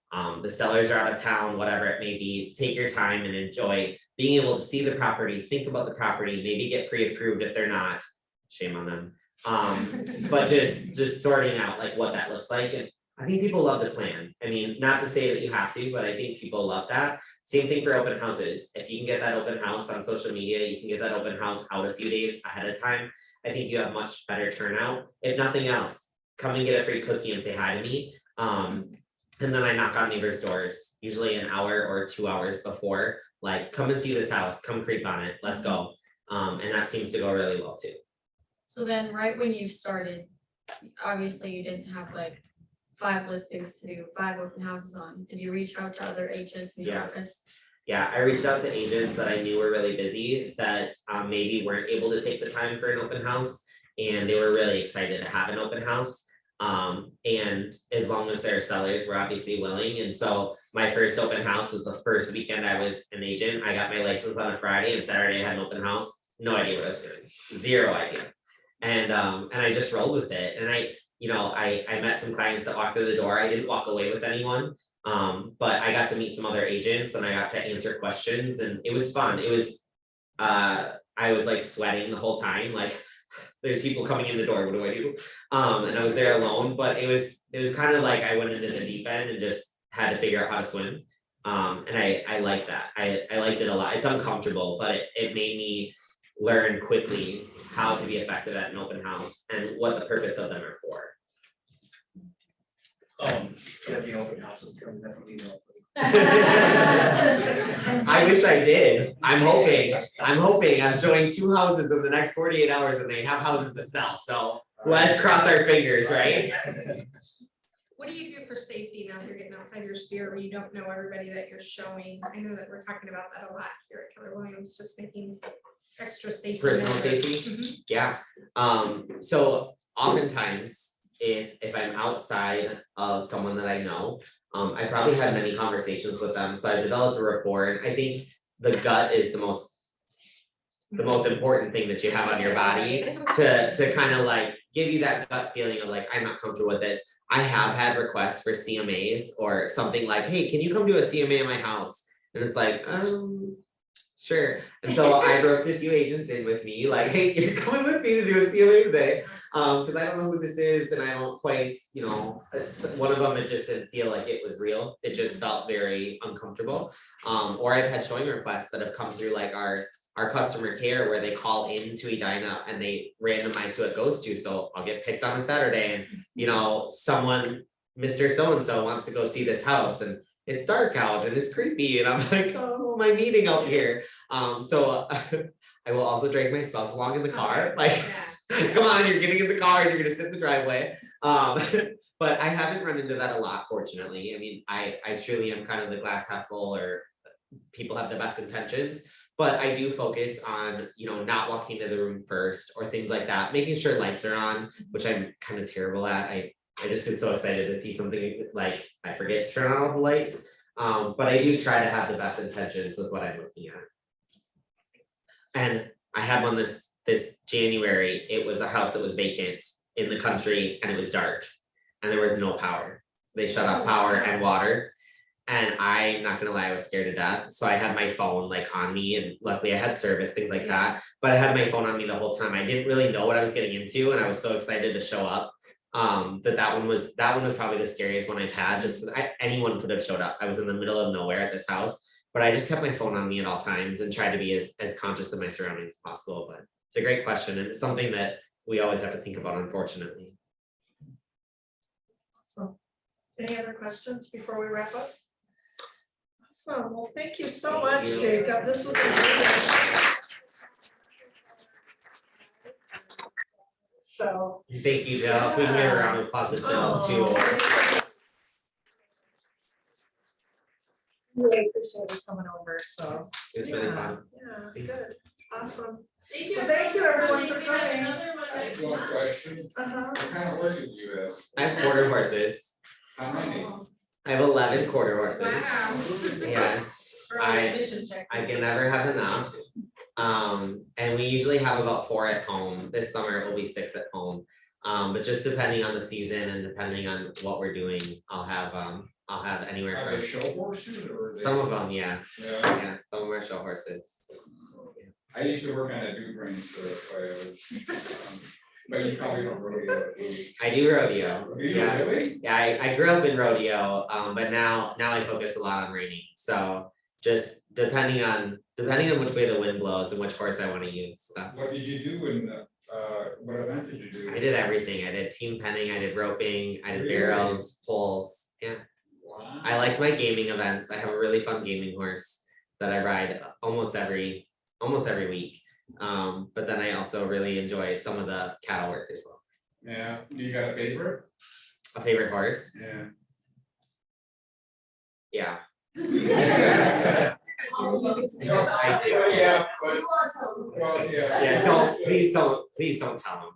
The sellers are out of town, whatever it may be. Take your time and enjoy being able to see the property, think about the property, maybe get pre-approved if they're not. Shame on them. But just sorting out like what that looks like. And I think people love to plan. I mean, not to say that you have to, but I think people love that. Same thing for open houses. If you can get that open house on social media, you can get that open house out a few days ahead of time. I think you have much better turnout. If nothing else, come and get a free cookie and say hi to me. And then I knock on neighbors' doors, usually an hour or 2 hours before, like, come and see this house, come creep on it, let's go. And that seems to go really well too. So then right when you started, obviously you didn't have like 5 listings to do 5 open houses on. Did you reach out to other agents in your office? Yeah, I reached out to agents that I knew were really busy that maybe weren't able to take the time for an open house, and they were really excited to have an open house. And as long as their sellers were obviously willing. And so my first open house was the first weekend I was an agent. I got my license on a Friday, and Saturday I had an open house. No idea what I was doing, 0 idea. And I just rolled with it. And I met some clients that walked through the door. I didn't walk away with anyone, but I got to meet some other agents and I got to answer questions, and it was fun. It was, I was like sweating the whole time, like there's people coming in the door, what do I do? And I was there alone, but it was kind of like I went into the deep end and just had to figure out how to swim. And I like that. I liked it a lot. It's uncomfortable, but it made me learn quickly how to be effective at an open house and what the purpose of them are for. The open houses come definitely know. I wish I did. I'm hoping. I'm showing 2 houses in the next 48 hours and they have houses to sell, so let's cross our fingers, right? What do you do for safety now that you're getting outside your sphere where you don't know everybody that you're showing? I know that we're talking about that a lot here at Keller Williams, just making extra safety. Personal measures. safety, yeah. So oftentimes, if I'm outside of someone that I know, I probably had many conversations with them, so I developed a rapport, and I think the gut is the most important thing that you have on your body to kind of like give you that gut feeling of like, I'm not comfortable with this. I have had requests for CMAs or something like, hey, can you come do a CMA in my house? And it's like, sure. And so I roped a few agents in with me, like, hey, you're coming with me to do a CMA today. Because I don't know who this is and I don't quite, one of them, it just didn't feel like it was real. It just felt very uncomfortable. Or I've had showing requests that have come through like our customer care where they call into Edina and they randomize who it goes to. So I'll get picked on a Saturday and, someone, Mr. So-and-so wants to go see this house and it's dark out and it's creepy. And I'm like, oh, my meeting out here. So I will also drag my spouse along in the car. Like, come on, you're getting in the car and you're gonna sit in the driveway. But I haven't run into that a lot, fortunately. I mean, I truly am kind of the glass half full or people have the best intentions. But I do focus on, not walking into the room first or things like that, making sure lights are on, which I'm kind of terrible at. I just get so excited to see something like I forget to turn on all the lights. But I do try to have the best intentions with what I'm looking at. And I had one this January. It was a house that was vacant in the country and it was dark and there was no power. They shut off power and water. And I'm not gonna lie, I was scared to death. So I had my phone like on me and luckily I had service, things like that. But I had my phone on me the whole time. I didn't really know what I was getting into and I was so excited to show up. That one was probably the scariest one I've had. Just anyone could have showed up. I was in the middle of nowhere at this house, but I just kept my phone on me at all times and tried to be as conscious of my surroundings as possible. But it's a great question and it's something that we always have to think about, unfortunately. So, any other questions before we wrap up? Awesome, well, thank you so much, Jacob. This was amazing. So. Thank you, Jill. If we can give a round of applause to Jill too. Really appreciate you coming over, so. It was really fun. Yeah, good, awesome. Thank you. Well, thank you everyone for We have coming. another one I have next one month. question. What kind of horses do you have? I have quarter horses. How many? I have 11 quarter horses. Wow. Yes, Early admission check. I can never have enough. And we usually have about 4 at home. This summer it will be 6 at home. But just depending on the season and depending on what we're doing, I'll have anywhere Are they from show horses or? Are they? some of them, yeah. Yeah, Yeah, some of them are show horses. I used to work on a Duke range, so that's why I was. But you probably don't rodeo. I do rodeo. Do you Yeah. really? Yeah, I grew up in rodeo, but now I focus a lot on reining. So just depending on which way the wind blows and which horse I want to use. So What did you do in, what event did you do? I did everything. I did team penning, I did roping, I did Really? barrels, poles. Yeah. Wow. I like my gaming events. I have a really fun gaming horse that I ride almost every week. But then I also really enjoy some of the cattle work as well. Yeah, do you got a favorite? A favorite horse? Yeah. Yeah. Yeah, I do. yeah, but, well, yeah. Yeah, please don't tell them.